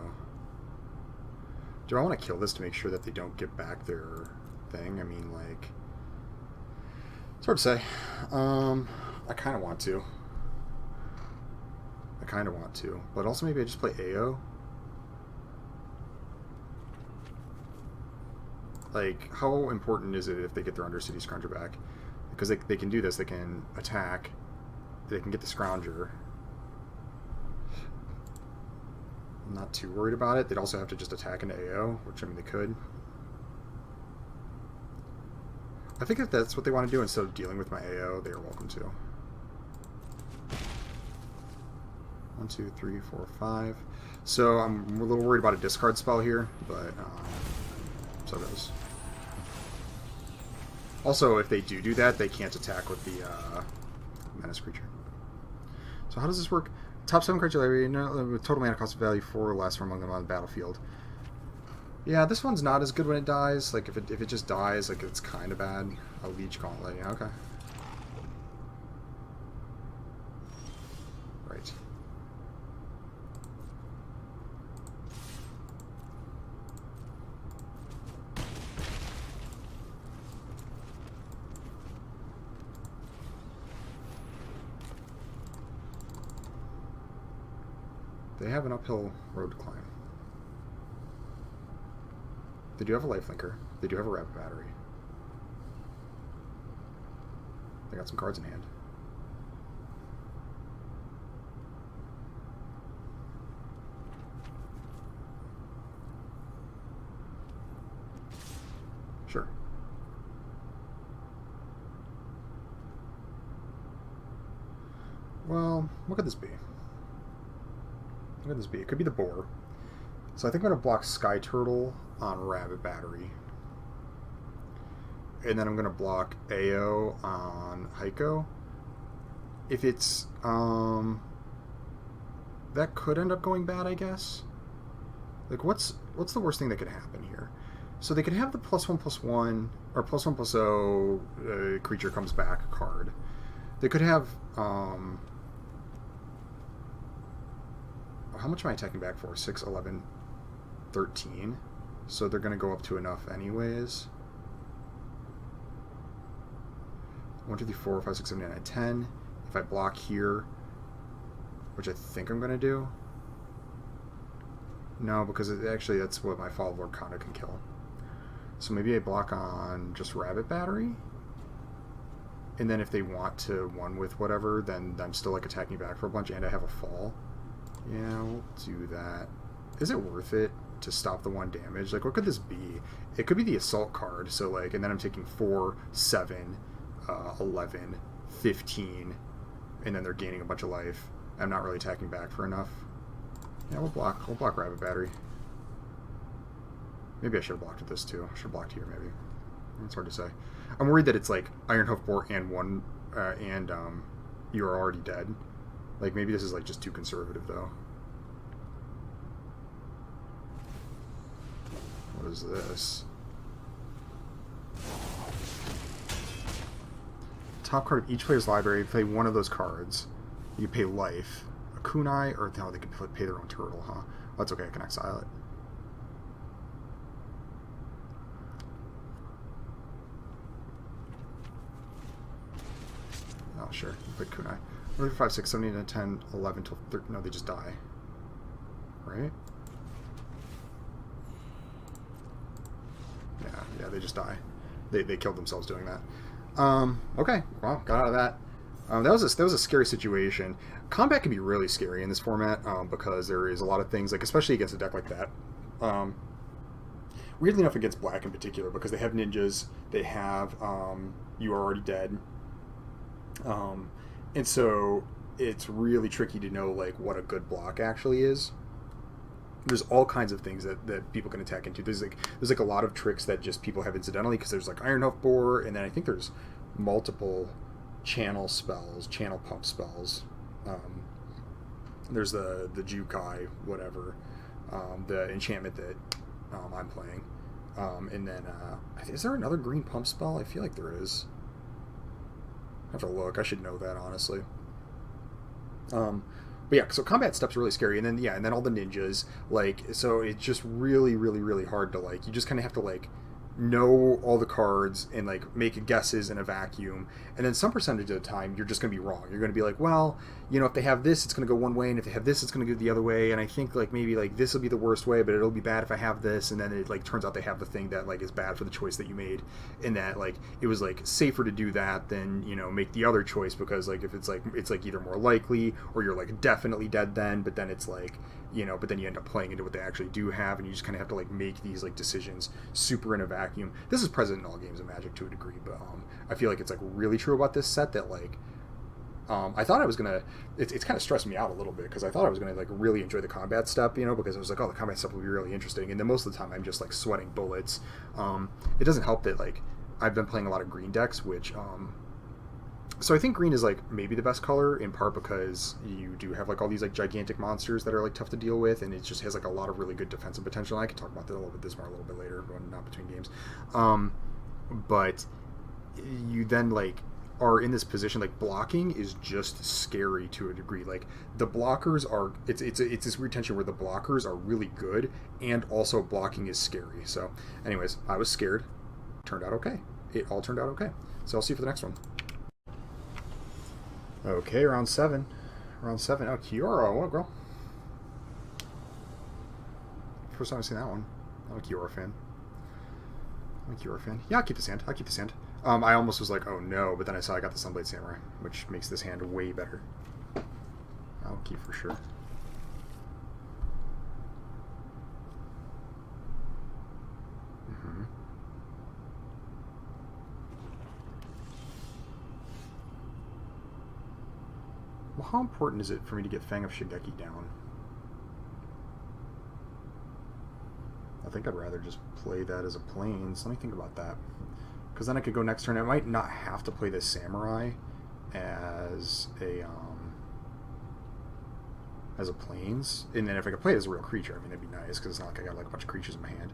Do I want to kill this to make sure that they don't get back their thing? I mean, like... It's hard to say. I kind of want to. But also maybe I just play AO. Like, how important is it if they get their Undercity Scrounger back? Because they can do this. They can attack. They can get the Scrounger. I'm not too worried about it. They'd also have to just attack into AO, which, I mean, they could. I think if that's what they want to do instead of dealing with my AO, they are welcome to. 1, 2, 3, 4, 5. So I'm a little worried about a discard spell here, but so it goes. Also, if they do that, they can't attack with the Menace creature. So how does this work? Top 7 cards with total mana cost of value 4 or less from among them on the battlefield. Yeah, this one's not as good when it dies. Like, if it just dies, like, it's kind of bad. A Leech Gauntlet, yeah, okay. They have an uphill road to climb. They do have a lifelinker. They do have a rapid battery. They got some cards in hand. Sure. Well, what could this be? What could this be? It could be the boar. So I think I'm going to block Sky Turtle on Rabbit Battery. And then I'm going to block AO on Heiko. If it's... that could end up going bad, I guess. Like, what's the worst thing that could happen here? So they could have the +1/+1, or +1/+0 creature comes back card. They could have... how much am I attacking back for? 6, 11, 13. So they're going to go up to enough anyways. 1, 2, 3, 4, 5, 6, 7, 8, 9, 10. If I block here, which I think I'm going to do. No, because actually that's what my Fall of Lord Kanda can kill. So maybe I block on just Rabbit Battery. And then if they want to one with whatever, then I'm still like attacking back for a bunch and I have a fall. Yeah, we'll do that. Is it worth it to stop the 1 damage? Like, what could this be? It could be the assault card. So like, and then I'm taking 4, 7, 11, 15, and then they're gaining a bunch of life. I'm not really attacking back for enough. Yeah, we'll block Rabbit Battery. Maybe I should have blocked with this too. I should have blocked here maybe. It's hard to say. I'm worried that it's like Iron Hoof Boar and you are already dead. Like maybe this is like just too conservative though. What is this? Top card of each player's library. Play one of those cards. You pay life. A kunai, or no, they can pay their own turtle, huh? Oh, that's okay. I can exile it. Oh, sure. You put kunai. 1, 5, 6, 7, 8, 9, 10, 11, 12, 13. No, they just die. Right? Yeah, they just die. They killed themselves doing that. Okay, well, got out of that. That was a scary situation. Combat can be really scary in this format because there is a lot of things, like especially against a deck like that. Weirdly enough, against black in particular, because they have ninjas, they have You Are Already Dead, and so it's really tricky to know like what a good block actually is. There's all kinds of things that people can attack into. There's like a lot of tricks that just people have incidentally, because there's like Iron Hoof Boar, and then I think there's multiple channel spells, channel pump spells. There's the Jukai, whatever, the enchantment that I'm playing, and then is there another green pump spell? I feel like there is. I have to look. I should know that honestly. But yeah, so combat stuff's really scary, and then all the ninjas, like, so it's just really, really, really hard to like. You just kind of have to like know all the cards and like make guesses in a vacuum, and then some percentage of the time you're just going to be wrong. You're going to be like, well, you know, if they have this, it's going to go one way, and if they have this, it's going to go the other way, and I think like maybe like this will be the worst way, but it'll be bad if I have this, and then it like turns out they have the thing that like is bad for the choice that you made, and that like it was like safer to do that than, you know, make the other choice, because like if it's like either more likely or you're like definitely dead then, but then it's like, you know, but then you end up playing into what they actually do have, and you just kind of have to like make these like decisions super in a vacuum. This is present in all games of Magic to a degree, but I feel like it's like really true about this set that like I thought I was gonna. It's kind of stressed me out a little bit because I thought I was gonna like really enjoy the combat stuff, you know, because I was like, oh, the combat stuff will be really interesting, and then most of the time I'm just like sweating bullets. It doesn't help that like I've been playing a lot of green decks, which so I think green is like maybe the best color, in part because you do have like all these like gigantic monsters that are like tough to deal with, and it just has like a lot of really good defensive potential. And I can talk about that a little bit later, but not between games. But you then like are in this position, like blocking is just scary to a degree. Like the blockers are, it's this weird tension where the blockers are really good and also blocking is scary. So anyways, I was scared. Turned out okay. It all turned out okay. So I'll see you for the next one. Okay, round 7. Oh, Kiora, what, girl? First time I've seen that one. I'm a Kiora fan. Yeah, I'll keep this hand. I almost was like, oh no, but then I saw I got the Sunblade Samurai, which makes this hand way better. I'll keep for sure. Well, how important is it for me to get Fang of Shigeki down? I think I'd rather just play that as a Plains. Let me think about that. Because then I could go next turn. I might not have to play this Samurai as a Plains. And then if I could play it as a real creature, I mean, that'd be nice, because it's not like I got like a bunch of creatures in my hand.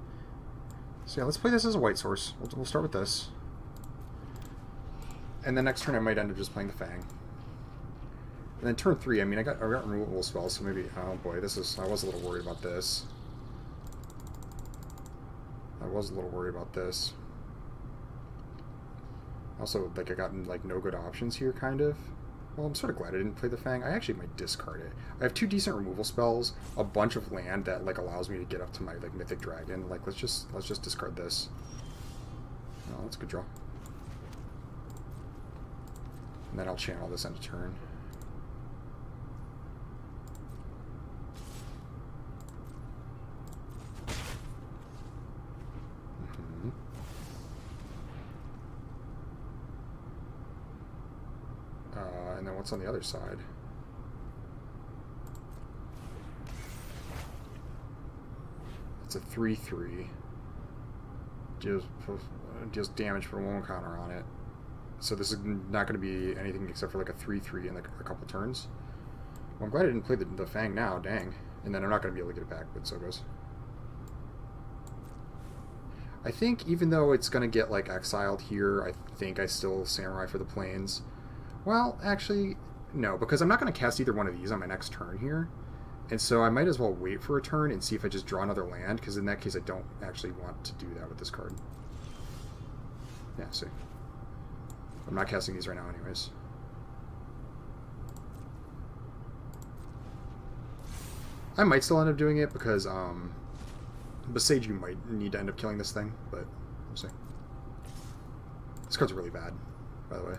So yeah, let's play this as a white source. We'll start with this. And then next turn I might end up just playing the Fang. And then turn 3, I mean, I got removal spells, so maybe... Oh boy, I was a little worried about this. Also, like, I got, like, no good options here, kind of. Well, I'm sort of glad I didn't play the Fang. I actually might discard it. I have 2 decent removal spells, a bunch of land that, like, allows me to get up to my, like, Mythic Dragon. Like, let's just discard this. Oh, that's a good draw. And then I'll channel this end of turn. And then what's on the other side? It's a 3/3. Deals damage for 1 counter on it. So this is not going to be anything except for like a 3/3 in like a couple turns. Well, I'm glad I didn't play the Fang now, dang. And then I'm not going to be able to get it back, but so goes. I think even though it's going to get like exiled here, I think I still Samurai for the Plains. Well, actually, no, because I'm not going to cast either one of these on my next turn here. And so I might as well wait for a turn and see if I just draw another land, because in that case I don't actually want to do that with this card. Yeah, see. I'm not casting these right now anyways. I might still end up doing it, because Besage you might need to end up killing this thing, but we'll see. This card's really bad, by the way.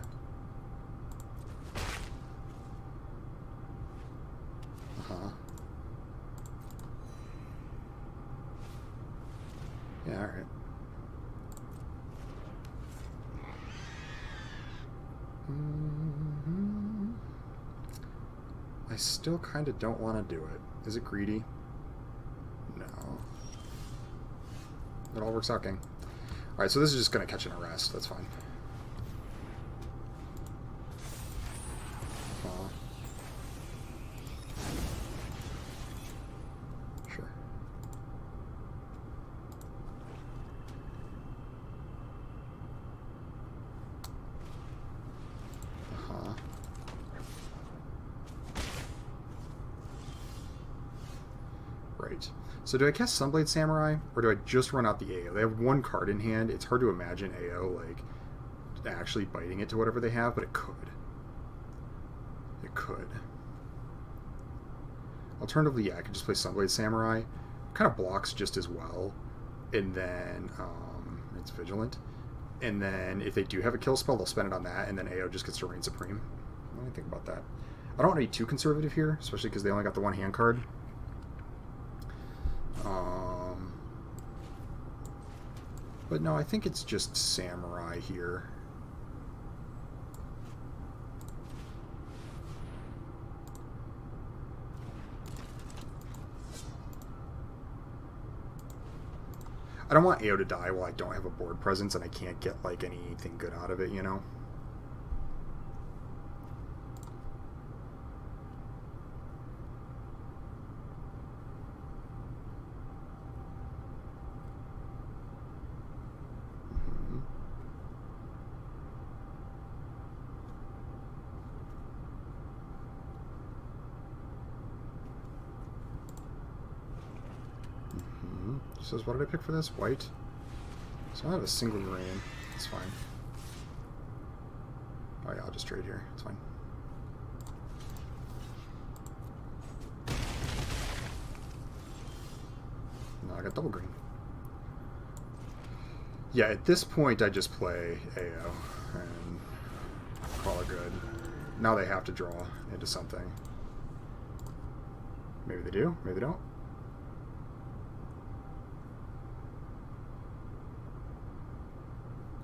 Yeah, alright. I still kind of don't want to do it. Is it greedy? No. It all works out, gang. Alright, so this is just going to catch an arrest. That's fine. Sure. Right. So do I cast Sunblade Samurai, or do I just run out the AO? They have 1 card in hand. It's hard to imagine AO, like, actually biting it to whatever they have, but it could. It could. Alternatively, yeah, I could just play Sunblade Samurai. Kind of blocks just as well. And then, it's Vigilant. And then, if they do have a kill spell, they'll spend it on that, and then AO just gets to Reign Supreme. Let me think about that. I don't want to be too conservative here, especially because they only got the 1 hand card. But no, I think it's just Samurai here. I don't want AO to die while I don't have a board presence and I can't get like anything good out of it, you know? So what did I pick for this? White. So I have a single Uranian. It's fine. Oh yeah, I'll just trade here. It's fine. No, I got double green. Yeah, at this point I just play AO and call it good. Now they have to draw into something. Maybe they do, maybe they don't.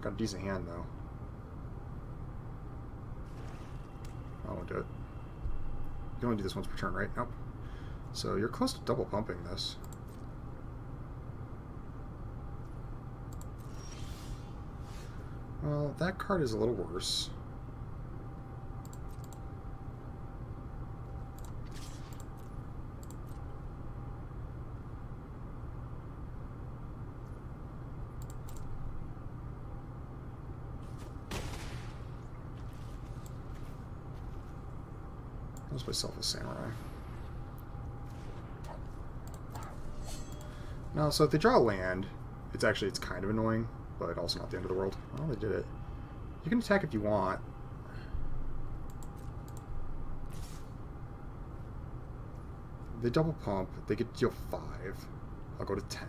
Got a decent hand though. I won't do it. You can only do this once per turn, right? Nope. So you're close to double pumping this. Well, that card is a little worse. I'll myself a samurai. No, so if they draw a land, it's kind of annoying, but also not the end of the world. Oh, they did it. You can attack if you want. They double pump. They get deal 5. I'll go to 10.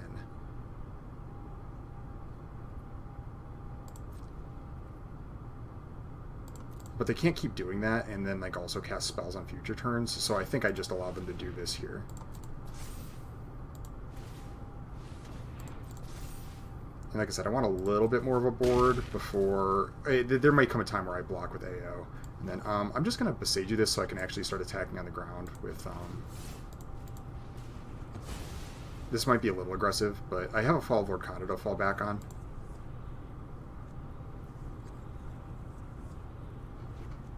But they can't keep doing that and then like also cast spells on future turns, so I think I just allow them to do this here. And like I said, I want a little bit more of a board before... there might come a time where I block with AO. And then I'm just going to Besage this so I can actually start attacking on the ground with... This might be a little aggressive, but I have a Fall of Lord Kanda to fall back on.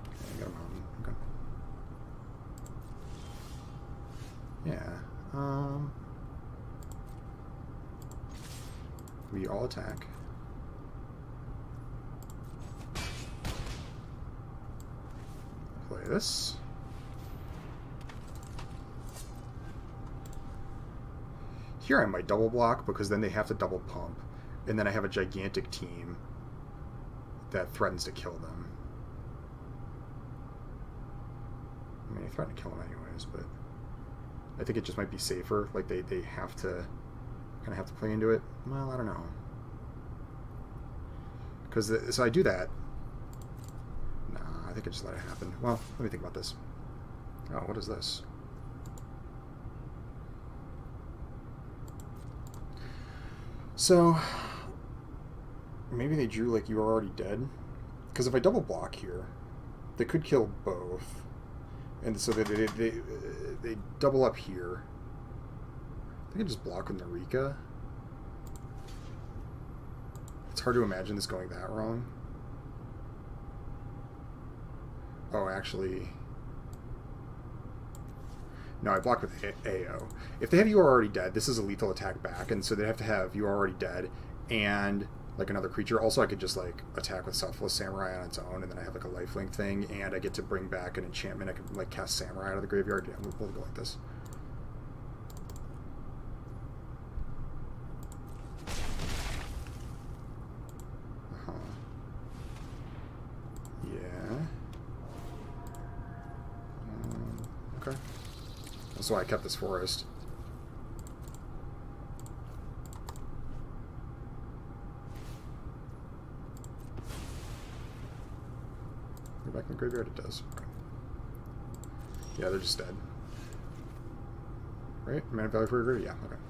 Okay, I got a mountain. Okay. Yeah. We all attack. Play this. Here I might double block because then they have to double pump. And then I have a gigantic team that threatens to kill them. I mean, I threaten to kill them anyways, but I think it just might be safer. Like they have to... kind of have to play into it. Well, I don't know. Because so I do that. Nah, I think I just let it happen. Well, let me think about this. Oh, what is this? So maybe they drew like you are already dead. Because if I double block here, they could kill both, and so they double up here. I can just block with Narika. It's hard to imagine this going that wrong. Oh, actually... No, I block with AO. If they have You Are Already Dead, this is a lethal attack back, and so they have to have You Are Already Dead and like another creature. Also, I could just like attack with Selfless Samurai on its own, and then I have like a lifelink thing, and I get to bring back an enchantment. I can like cast Samurai out of the graveyard. Yeah, we'll go like this. Okay. That's why I kept this forest. Go back in the graveyard, it does. Okay. Yeah, they're just dead. Right? Mana value for a graveyard? Yeah, okay.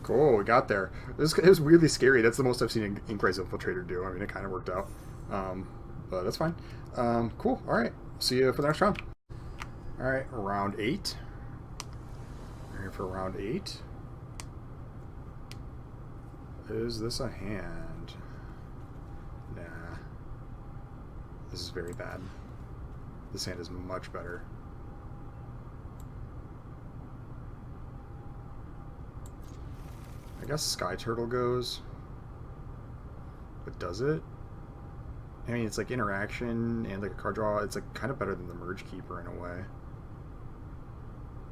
Cool, we got there. It was weirdly scary. That's the most I've seen Inkrise Infiltrator do. I mean, it kind of worked out. But that's fine. Cool, alright. See you for the next round. Alright, round 8. We're here for round 8. Is this a hand? Nah. This is very bad. This hand is much better. I guess Sky Turtle goes, but does it? I mean, it's like interaction and like a card draw. It's like kind of better than the Merge Keeper in a way.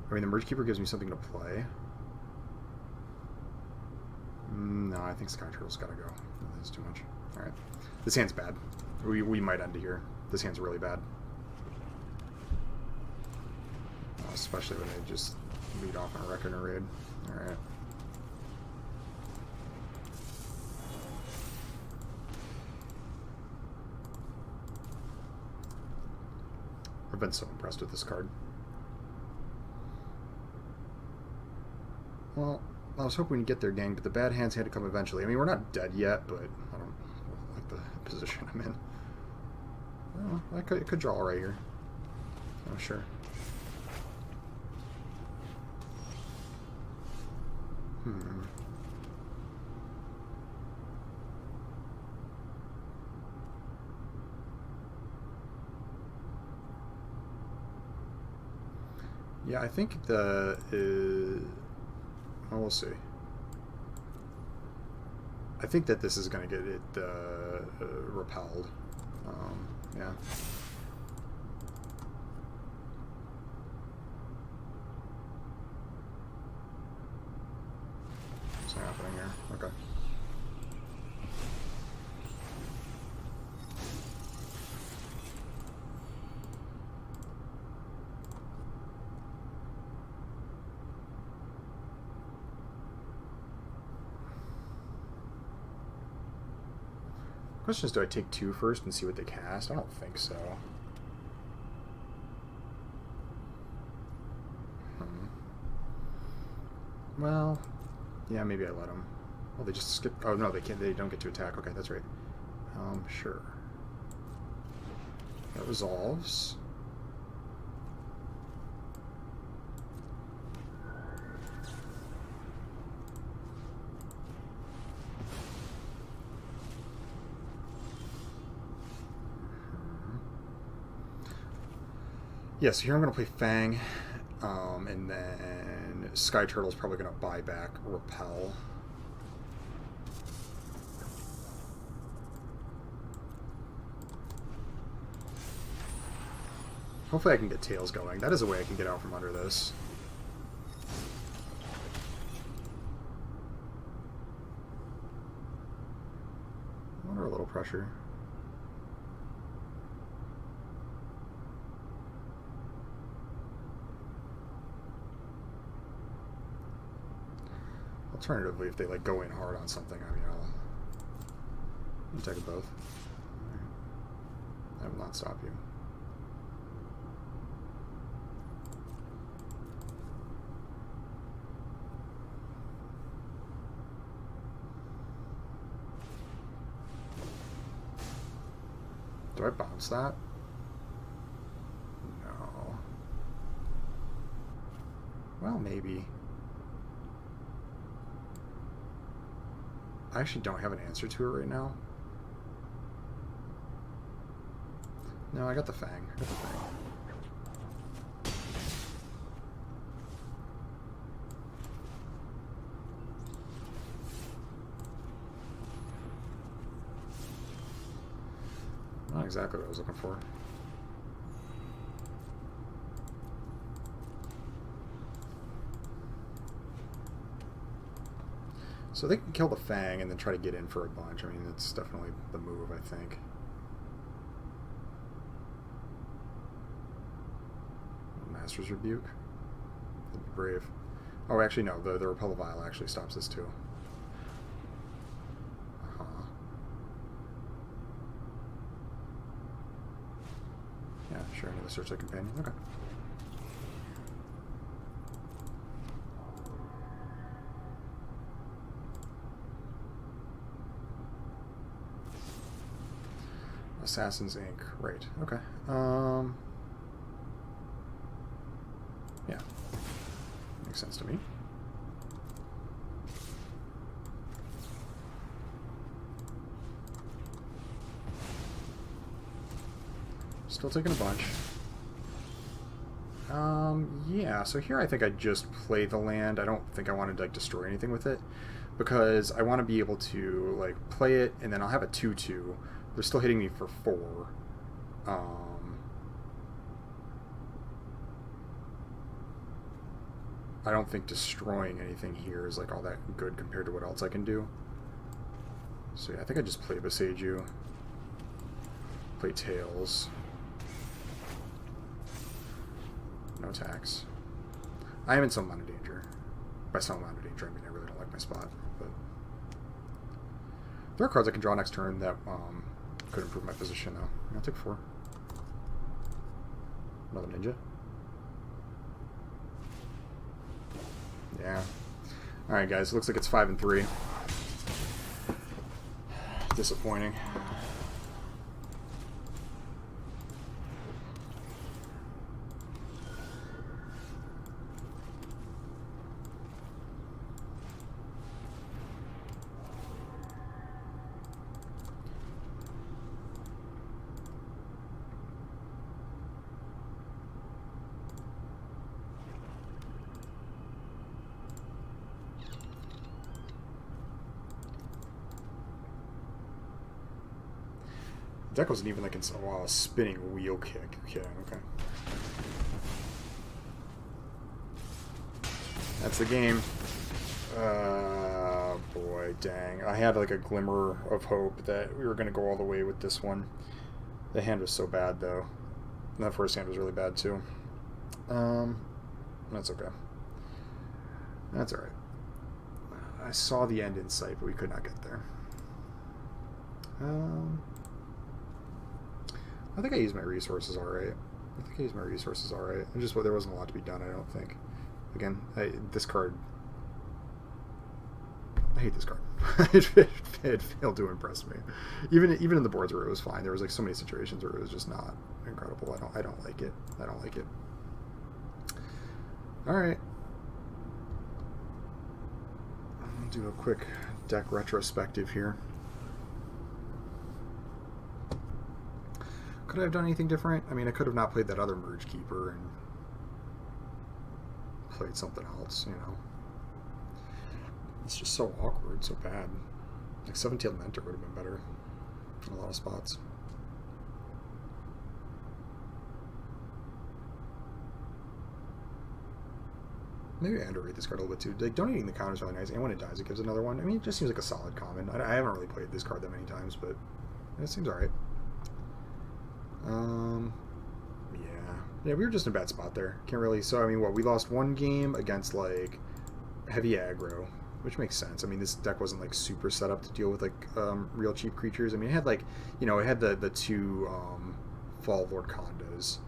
I mean, the Merge Keeper gives me something to play. No, I think Sky Turtle's gotta go. That's too much. Alright. This hand's bad. We might end it here. This hand's really bad. Especially when they just lead off on a record and a raid. Alright. I've been so impressed with this card. Well, I was hoping we'd get there, gang, but the bad hands had to come eventually. I mean, we're not dead yet, but I don't like the position I'm in. Oh, I could draw right here. Oh, sure. Yeah, I think well, we'll see. I think that this is going to get it repelled. Yeah. What's happening here? Okay. Question is, do I take 2 first and see what they cast? I don't think so. Well, yeah, maybe I let them. Well, they just skip. Oh no, they can't. They don't get to attack. Okay, that's right. Sure. That resolves. Yeah, so here I'm going to play Fang, and then Sky Turtle's probably going to buy back Repel. Hopefully I can get Tails going. That is a way I can get out from under this. Under a little pressure. Alternatively, if they like go in hard on something, I mean, I'll take both. I will not stop you. Do I bounce that? No. Well, maybe. I actually don't have an answer to it right now. No, I got the Fang. I got the Fang. Not exactly what I was looking for. So they can kill the Fang and then try to get in for a bunch. I mean, that's definitely the move, I think. Master's Rebuke. That'd be brave. Oh, actually, no. The Repel of Vial actually stops this, too. Yeah, sure. Another Searchlight Companion. Okay. Assassin's Inc. Right. Okay. Yeah. Makes sense to me. Still taking a bunch. Yeah, so here I think I just play the land. I don't think I want to like destroy anything with it, because I want to be able to like play it, and then I'll have a 2/2. They're still hitting me for 4. I don't think destroying anything here is like all that good compared to what else I can do. So yeah, I think I just play Beseiju. Play Tails. No attacks. I am in some amount of danger. By some amount of danger, I mean I really don't like my spot. But there are cards I can draw next turn that could improve my position, though. I'll take 4. Another ninja. Yeah. Alright, guys. Looks like it's 5 and 3. Disappointing. Deck wasn't even like a spinning wheel kick. You're kidding, okay. That's the game. Boy, dang. I had like a glimmer of hope that we were going to go all the way with this one. The hand was so bad, though. And that first hand was really bad, too. That's okay. That's alright. I saw the end in sight, but we could not get there. I think I used my resources alright. There wasn't a lot to be done, I don't think. Again, this card... I hate this card. it failed to impress me. Even in the boards where it was fine, there was like so many situations where it was just not incredible. I don't like it. Alright. I'll do a quick deck retrospective here. Could I have done anything different? I mean, I could have not played that other Merge Keeper and played something else, you know. It's just so awkward, so bad. Like Seven-Tailed Mentor would have been better in a lot of spots. Maybe I underrate this card a little bit too. Like, donating the counter is really nice, and when it dies, it gives another one. I mean, it just seems like a solid common. I haven't really played this card that many times, but it seems alright. Yeah, we were just in a bad spot there. Can't really... So, I mean, we lost one game against, like, heavy aggro, which makes sense. I mean, this deck wasn't, like, super set up to deal with, like, real cheap creatures. I mean, it had, like, you know, it had the 2 Fall of Lord Condos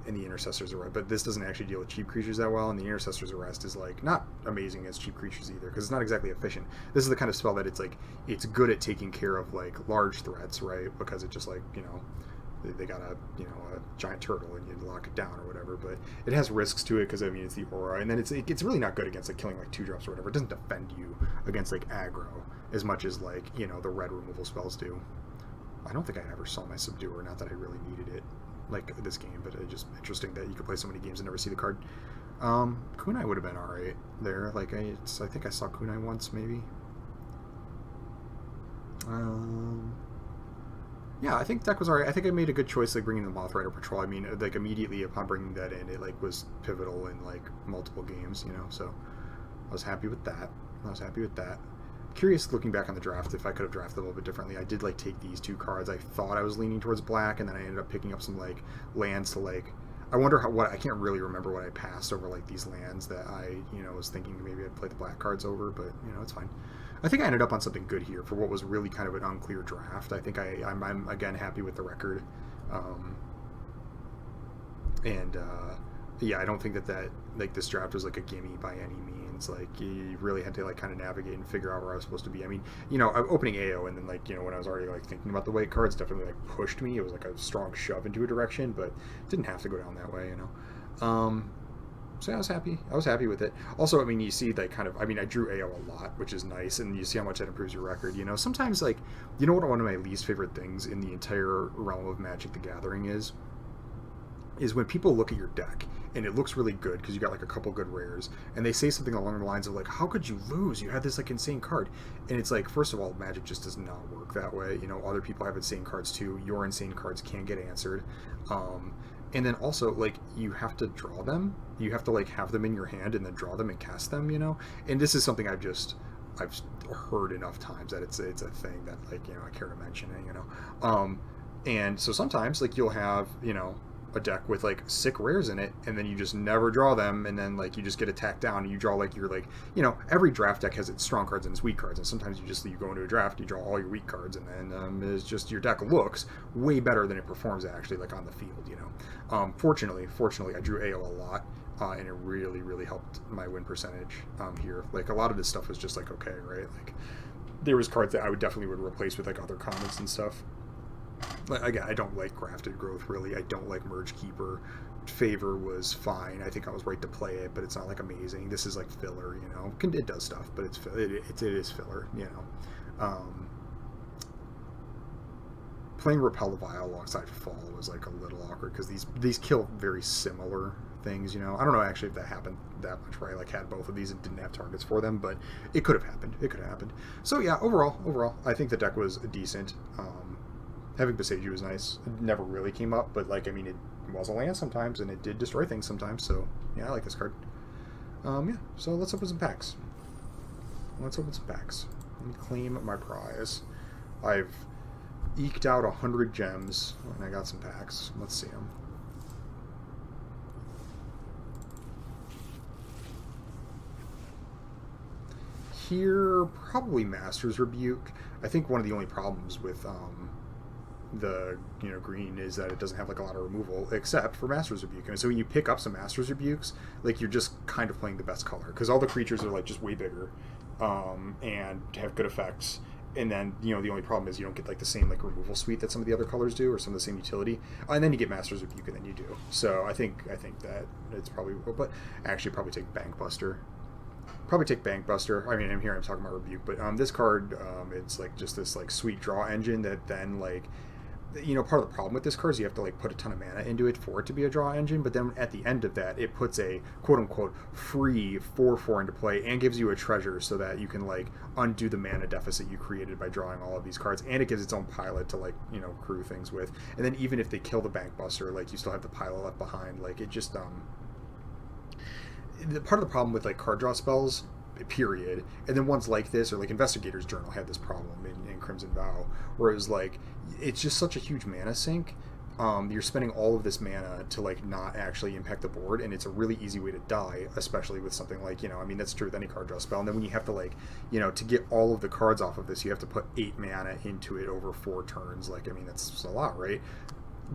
and the Intercessor's Arrest, but this doesn't actually deal with cheap creatures that well, and the Intercessor's Arrest is, like, not amazing against cheap creatures either, because it's not exactly efficient. This is the kind of spell that it's, like, it's good at taking care of, like, large threats, right? Because it just, like, you know... They got a giant turtle and you lock it down or whatever, but it has risks to it because I mean it's the aura, and then it's really not good against like killing like 2-drops or whatever. It doesn't defend you against like aggro as much as like the red removal spells do. I don't think I ever saw my Subduer, not that I really needed it like this game, but it's just interesting that you could play so many games and never see the card. Kunai would have been alright there. Like I think I saw Kunai once maybe. Yeah, I think deck was alright. I think I made a good choice, like bringing the Moth Rider Patrol. I mean, like immediately upon bringing that in, it like was pivotal in like multiple games, So I was happy with that. Curious, looking back on the draft, if I could have drafted a little bit differently. I did like take these 2 cards. I thought I was leaning towards black, and then I ended up picking up some like lands to like. I wonder I can't really remember what I passed over like these lands that I was thinking maybe I'd play the black cards over, but it's fine. I think I ended up on something good here for what was really kind of an unclear draft. I think I'm again happy with the record, yeah, I don't think that like this draft was like a gimme by any means. Like you really had to like kind of navigate and figure out where I was supposed to be. I mean, opening AO and then like when I was already like thinking about the weight cards, definitely like pushed me. It was like a strong shove into a direction, but didn't have to go down that way, So I was happy with it. Also, I mean, you see that kind of, I mean, I drew AO a lot, which is nice, and you see how much that improves your record. Sometimes, like, what one of my least favorite things in the entire realm of Magic the Gathering is when people look at your deck, and it looks really good, because you got, like, a couple good rares, and they say something along the lines of, like, how could you lose? You had this, like, insane card. And it's like, first of all, Magic just does not work that way. Other people have insane cards, too. Your insane cards can't get answered. And then also, like, you have to draw them. You have to, like, have them in your hand and then draw them and cast them, And this is something I've heard enough times that it's a thing that, like, I care to mention it, And so sometimes, like, you'll have, a deck with like sick rares in it, and then you just never draw them, and then like you just get attacked down, and you draw like your like every draft deck has its strong cards and its weak cards, and sometimes you go into a draft, you draw all your weak cards, and then it's just your deck looks way better than it performs actually like on the field. Fortunately, I drew AO a lot. And it really, really helped my win percentage here. Like a lot of this stuff was just like okay, right? Like there was cards that I would definitely replace with like other commons and stuff. Like, again, I don't like Grafted Growth really. I don't like Merge Keeper. Favor was fine. I think I was right to play it, but it's not like amazing. This is like filler, It does stuff, but it is filler, Playing Repel the Vile alongside Fall was like a little awkward because these kill very similar things, I don't know actually if that happened that much, right? Like had both of these and didn't have targets for them, but it could have happened. So yeah, overall, I think the deck was decent. Having Beseiju was nice. It never really came up, but like it was a land sometimes, and it did destroy things sometimes. So yeah, I like this card. Yeah. So let's open some packs. Let me claim my prize. I've eked out 100 gems, and I got some packs. Let's see them. Here, probably Master's Rebuke. I think one of the only problems with the green is that it doesn't have like a lot of removal except for Master's Rebuke. And so when you pick up some Master's Rebukes, like you're just kind of playing the best color because all the creatures are like just way bigger and have good effects. And then the only problem is you don't get like the same like removal suite that some of the other colors do, or some of the same utility. And then you get Master's Rebuke, and then you do. So I think that it's probably, but actually probably take Bankbuster. I mean, I'm talking about Rebuke, but this card, it's like just this like sweet draw engine that then like, part of the problem with this card is you have to like put a ton of mana into it for it to be a draw engine, but then at the end of that, it puts a quote-unquote free 4/4 into play and gives you a treasure so that you can like undo the mana deficit you created by drawing all of these cards, and it gives its own pilot to like, crew things with. And then even if they kill the Bankbuster, like you still have the pilot left behind. Like it just, part of the problem with like card draw spells, period, and then ones like this, or like Investigator's Journal had this problem in Crimson Vow, where it was like it's just such a huge mana sink. You're spending all of this mana to like not actually impact the board, and it's a really easy way to die, especially with something like that's true with any card draw spell. And then when you have to like to get all of the cards off of this, you have to put 8 mana into it over 4 turns. Like that's a lot, right?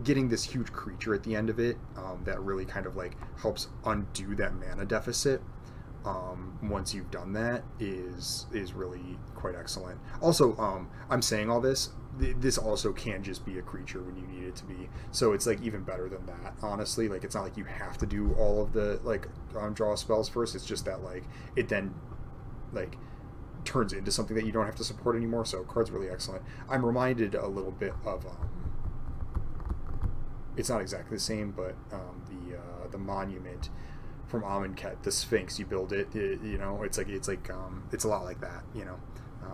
Getting this huge creature at the end of it that really kind of like helps undo that mana deficit once you've done that is really quite excellent. Also, I'm saying all this also can just be a creature when you need it to be, so it's like even better than that, honestly. Like it's not like you have to do all of the like draw spells first. It's just that like it then like turns into something that you don't have to support anymore. So card's really excellent. I'm reminded a little bit of it's not exactly the same, but the monument from Amonkhet, the Sphinx. You build it, it's a lot like that.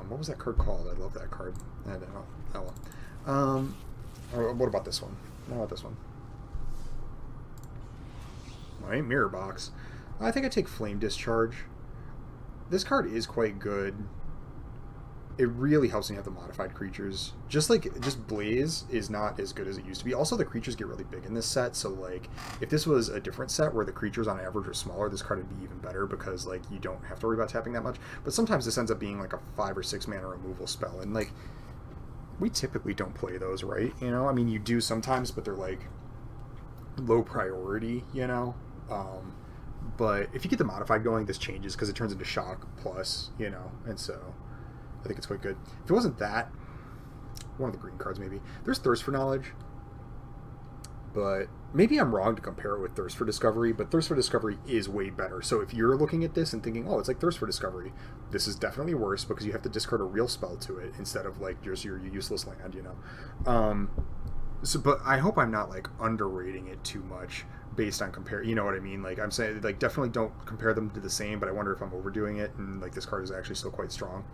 What was that card called? I love that card. I don't know. Oh well. What about this one? All right, Mirror Box. I think I take Flame Discharge. This card is quite good. It really helps when you have the modified creatures. Just Blaze is not as good as it used to be. Also, the creatures get really big in this set, so like if this was a different set where the creatures on average are smaller, this card would be even better because like you don't have to worry about tapping that much. But sometimes this ends up being like a 5 or 6 mana removal spell, and like we typically don't play those, right? I mean, you do sometimes, but they're like low priority, but if you get the modified going, this changes because it turns into Shock plus, and so I think it's quite good. If it wasn't that, one of the green cards maybe. There's Thirst for Knowledge, but maybe I'm wrong to compare it with Thirst for Discovery, but Thirst for Discovery is way better. So if you're looking at this and thinking, oh, it's like Thirst for Discovery, this is definitely worse because you have to discard a real spell to it instead of like just your useless land, but I hope I'm not like underrating it too much based on compare. You know what I mean? Like I'm saying, like definitely don't compare them to the same, but I wonder if I'm overdoing it and like this card is actually still quite strong.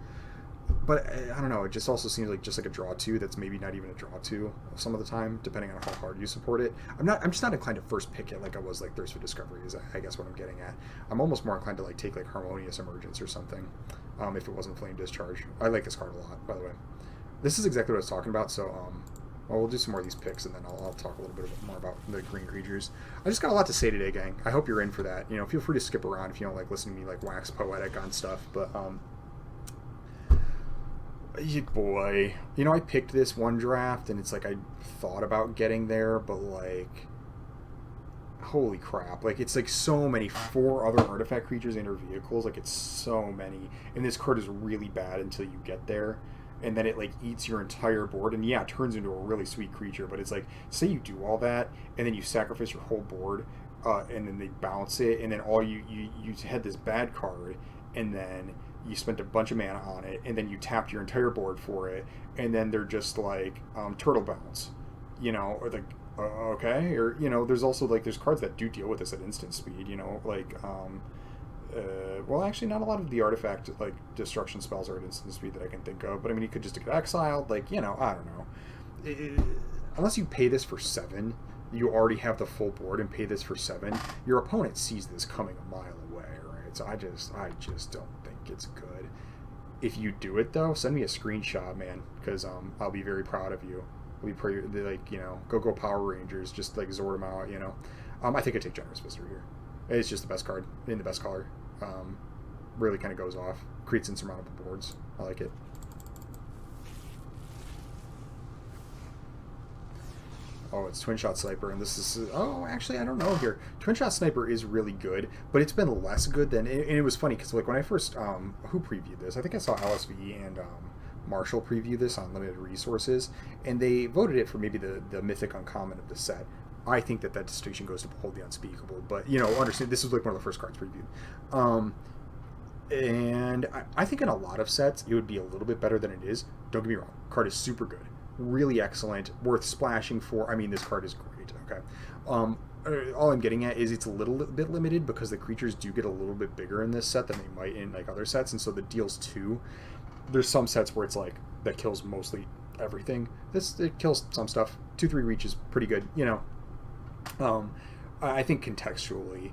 But I don't know, it just also seems like just like a draw 2 that's maybe not even a draw 2 some of the time, depending on how hard you support it. I'm just not inclined to first pick it like I was like Thirst for Discovery is I guess what I'm getting at. I'm almost more inclined to like take like Harmonious Emergence or something, if it wasn't Flame Discharge. I like this card a lot, by the way. This is exactly what I was talking about, so Well, we'll do some more of these picks, and then I'll talk a little bit more about the green creatures. I just got a lot to say today, gang. I hope you're in for that. You know, feel free to skip around if you don't like listening to me like wax poetic on stuff. But boy, you know, I picked this one draft, and it's like I thought about getting there, but like, holy crap! Like, it's like so many 4 other artifact creatures in your vehicles. Like, it's so many, and this card is really bad until you get there. And then it like eats your entire board, and yeah, it turns into a really sweet creature. But it's like, say you do all that, and then you sacrifice your whole board, and then they bounce it, and then all you had this bad card, and then you spent a bunch of mana on it, and then you tapped your entire board for it, and then they're just like turtle bounce, you know, or like okay, or you know, there's also like there's cards that do deal with this at instant speed, you know, like well, actually, not a lot of the artifact like destruction spells are at instant speed that I can think of. But I mean, you could just get exiled. Like, you know, I don't know. Unless you pay this for 7, you already have the full board and pay this for 7. Your opponent sees this coming a mile away, right? So I just don't think it's good. If you do it though, send me a screenshot, man, because I'll be very proud of you. I'll be pretty like, you know, go Power Rangers, just like Zord them out, you know. I think I take Generous Visitor here. It's just the best card in the best color. Really kind of goes off. Creates insurmountable boards. I like it. Oh, it's Twin Shot Sniper, and this is... Oh, actually, I don't know here. Twin Shot Sniper is really good, but it's been less good than... And it was funny, because like when I first... who previewed this? I think I saw LSV and Marshall preview this on Limited Resources, and they voted it for maybe the Mythic Uncommon of the set. I think that distinction goes to Behold the Unspeakable, but, you know, understand, this was like one of the first cards previewed. And I think in a lot of sets, it would be a little bit better than it is. Don't get me wrong. Card is super good. Really excellent. Worth splashing for. I mean, this card is great. Okay. All I'm getting at is it's a little bit limited because the creatures do get a little bit bigger in this set than they might in, like, other sets. And so the deals, too. There's some sets where it's, like, that kills mostly everything. It kills some stuff. 2-3 reach is pretty good, you know. I think contextually,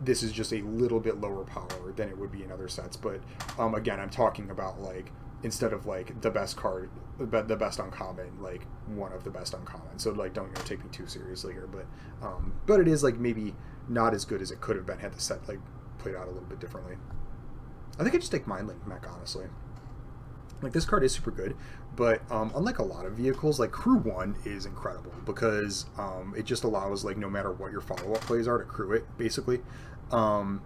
this is just a little bit lower power than it would be in other sets. But again, I'm talking about like instead of like the best card, the best uncommon, like one of the best uncommon. So like, don't take me too seriously here. But it is like maybe not as good as it could have been had the set like played out a little bit differently. I think I just take Mindlink Mech, honestly. Like, this card is super good, but unlike a lot of vehicles, like, Crew 1 is incredible because it just allows, like, no matter what your follow-up plays are to crew it, basically. And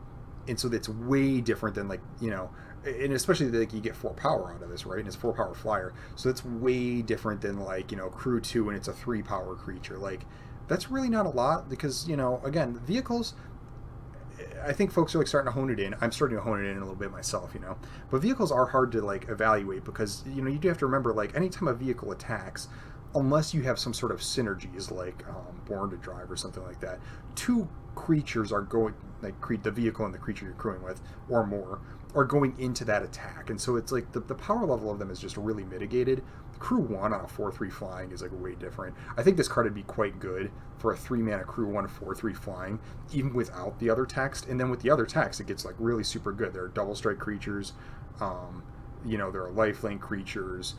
so that's way different than, like, you know, and especially, like, you get 4 power out of this, right? And it's 4 power flyer. So that's way different than, like, you know, Crew 2 and it's a 3 power creature. Like, that's really not a lot because, you know, again, vehicles... I think folks are like starting to hone it in. I'm starting to hone it in a little bit myself, you know. But vehicles are hard to like evaluate because, you know, you do have to remember like anytime a vehicle attacks, unless you have some sort of synergies like Born to Drive or something like that, 2 creatures are going, like the vehicle and the creature you're crewing with, or more, are going into that attack. And so it's like the power level of them is just really mitigated. Crew 1 on a 4-3 flying is like way different. I think this card would be quite good for a 3-mana Crew 1 4-3 flying, even without the other text. And then with the other text, it gets like really super good. There are double strike creatures, you know, there are lifelink creatures,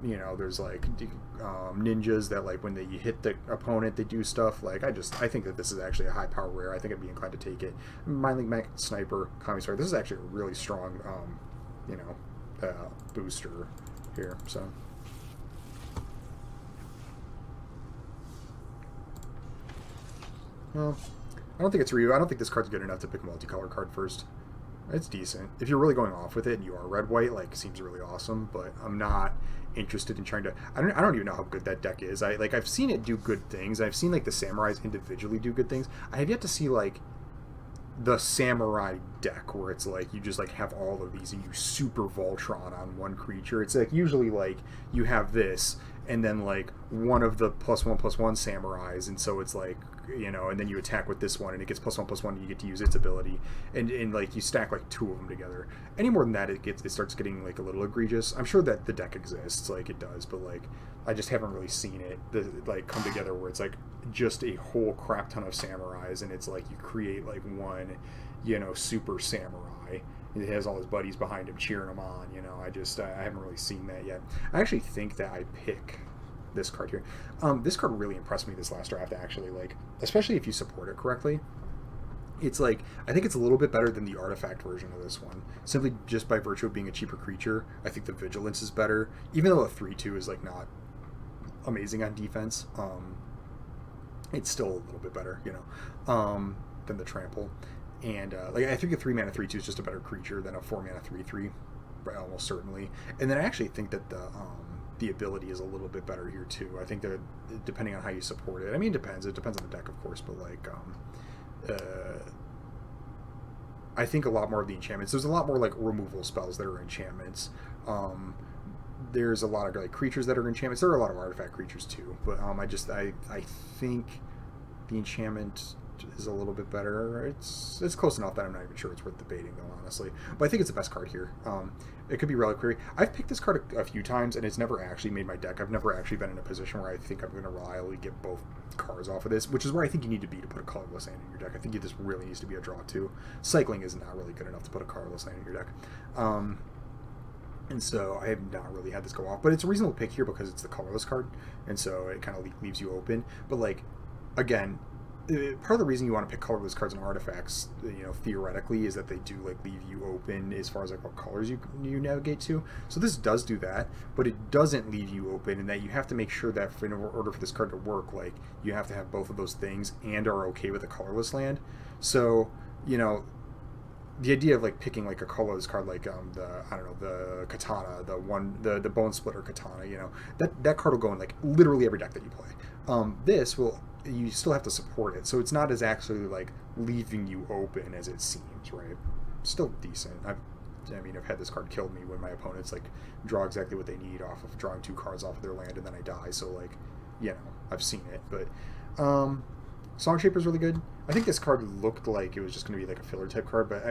you know, there's like ninjas that like when they hit the opponent, they do stuff. Like I think that this is actually a high power rare. I think I'd be inclined to take it. Mindlink Mech, Sniper, Kamigawa. This is actually a really strong, you know, booster here. So. Well, I don't think it's Ryu. I don't think this card's good enough to pick a multicolor card first. It's decent. If you're really going off with it and you are red-white, like, seems really awesome, but I'm not interested in trying to... I don't even know how good that deck is. I've seen it do good things. I've seen, like, the Samurais individually do good things. I have yet to see, like, the Samurai deck where it's, like, you just, like, have all of these and you super Voltron on one creature. It's, like, usually, like, you have this and then, like, one of the +1/+1 Samurais, and so it's, like... you know, and then you attack with this one, and it gets +1/+1, and you get to use its ability, and like you stack like 2 of them together. Any more than that, it starts getting like a little egregious. I'm sure that the deck exists, like it does, but like I just haven't really seen it like come together where it's like just a whole crap ton of samurais, and it's like you create like one, you know, super samurai. He has all his buddies behind him cheering him on. You know, I haven't really seen that yet. I actually think that I pick this card here. This card really impressed me this last draft, actually. Like, especially if you support it correctly. It's like, I think it's a little bit better than the artifact version of this one, simply just by virtue of being a cheaper creature. I think the vigilance is better, even though a 3/2 is like not amazing on defense. It's still a little bit better, you know, than the trample. And like, I think a 3-mana 3/2 is just a better creature than a 4-mana 3/3, almost certainly. And then I actually think that the ability is a little bit better here too. I think that depending on how you support it, I mean, it depends on the deck, of course, but like I think a lot more of the enchantments. There's a lot more like removal spells that are enchantments. There's a lot of like creatures that are enchantments. There are a lot of artifact creatures too, but I think the enchantment is a little bit better. It's close enough that I'm not even sure it's worth debating, though, honestly. But I think it's the best card here. It could be Reliquary. I've picked this card a few times, and it's never actually made my deck. I've never actually been in a position where I think I'm going to reliably get both cards off of this, which is where I think you need to be to put a colorless land in your deck. I think this really needs to be a draw too. Cycling is not really good enough to put a colorless land in your deck. And so I have not really had this go off, but it's a reasonable pick here because it's the colorless card, and so it kind of leaves you open. But like, again, part of the reason you want to pick colorless cards and artifacts, you know, theoretically, is that they do like leave you open as far as like what colors you navigate to. So this does do that, but it doesn't leave you open, and that you have to make sure that in order for this card to work, like, you have to have both of those things and are okay with a colorless land. So, you know, the idea of like picking like a colorless card, like the katana, the bone splitter katana, you know, that card will go in like literally every deck that you play. You still have to support it, so it's not as actually like leaving you open as it seems, right? Still decent. I've had this card kill me when my opponents like draw exactly what they need off of drawing 2 cards off of their land and then I die. So like, you know, I've seen it. But Song Shaper's really good. I think this card looked like it was just going to be like a filler type card, but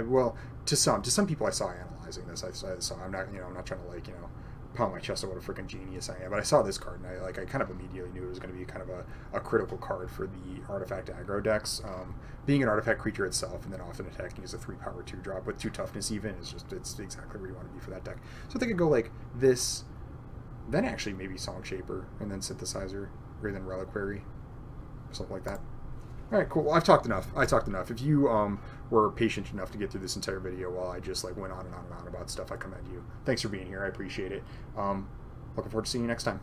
to some people I saw analyzing this. I saw I'm not trying to like, you know, pound my chest at what a freaking genius I am, but I saw this card and I kind of immediately knew it was going to be kind of a critical card for the artifact aggro decks. Being an artifact creature itself and then often attacking as a 3-power 2-drop with 2 toughness even it's exactly where you want to be for that deck. So I think I'd go like this, then actually maybe Song Shaper, and then Synthesizer, or then Reliquary, something like that. All right, cool. Well, I've talked enough. If you were patient enough to get through this entire video while I just like went on and on and on about stuff, I commend you. Thanks for being here. I appreciate it. Looking forward to seeing you next time.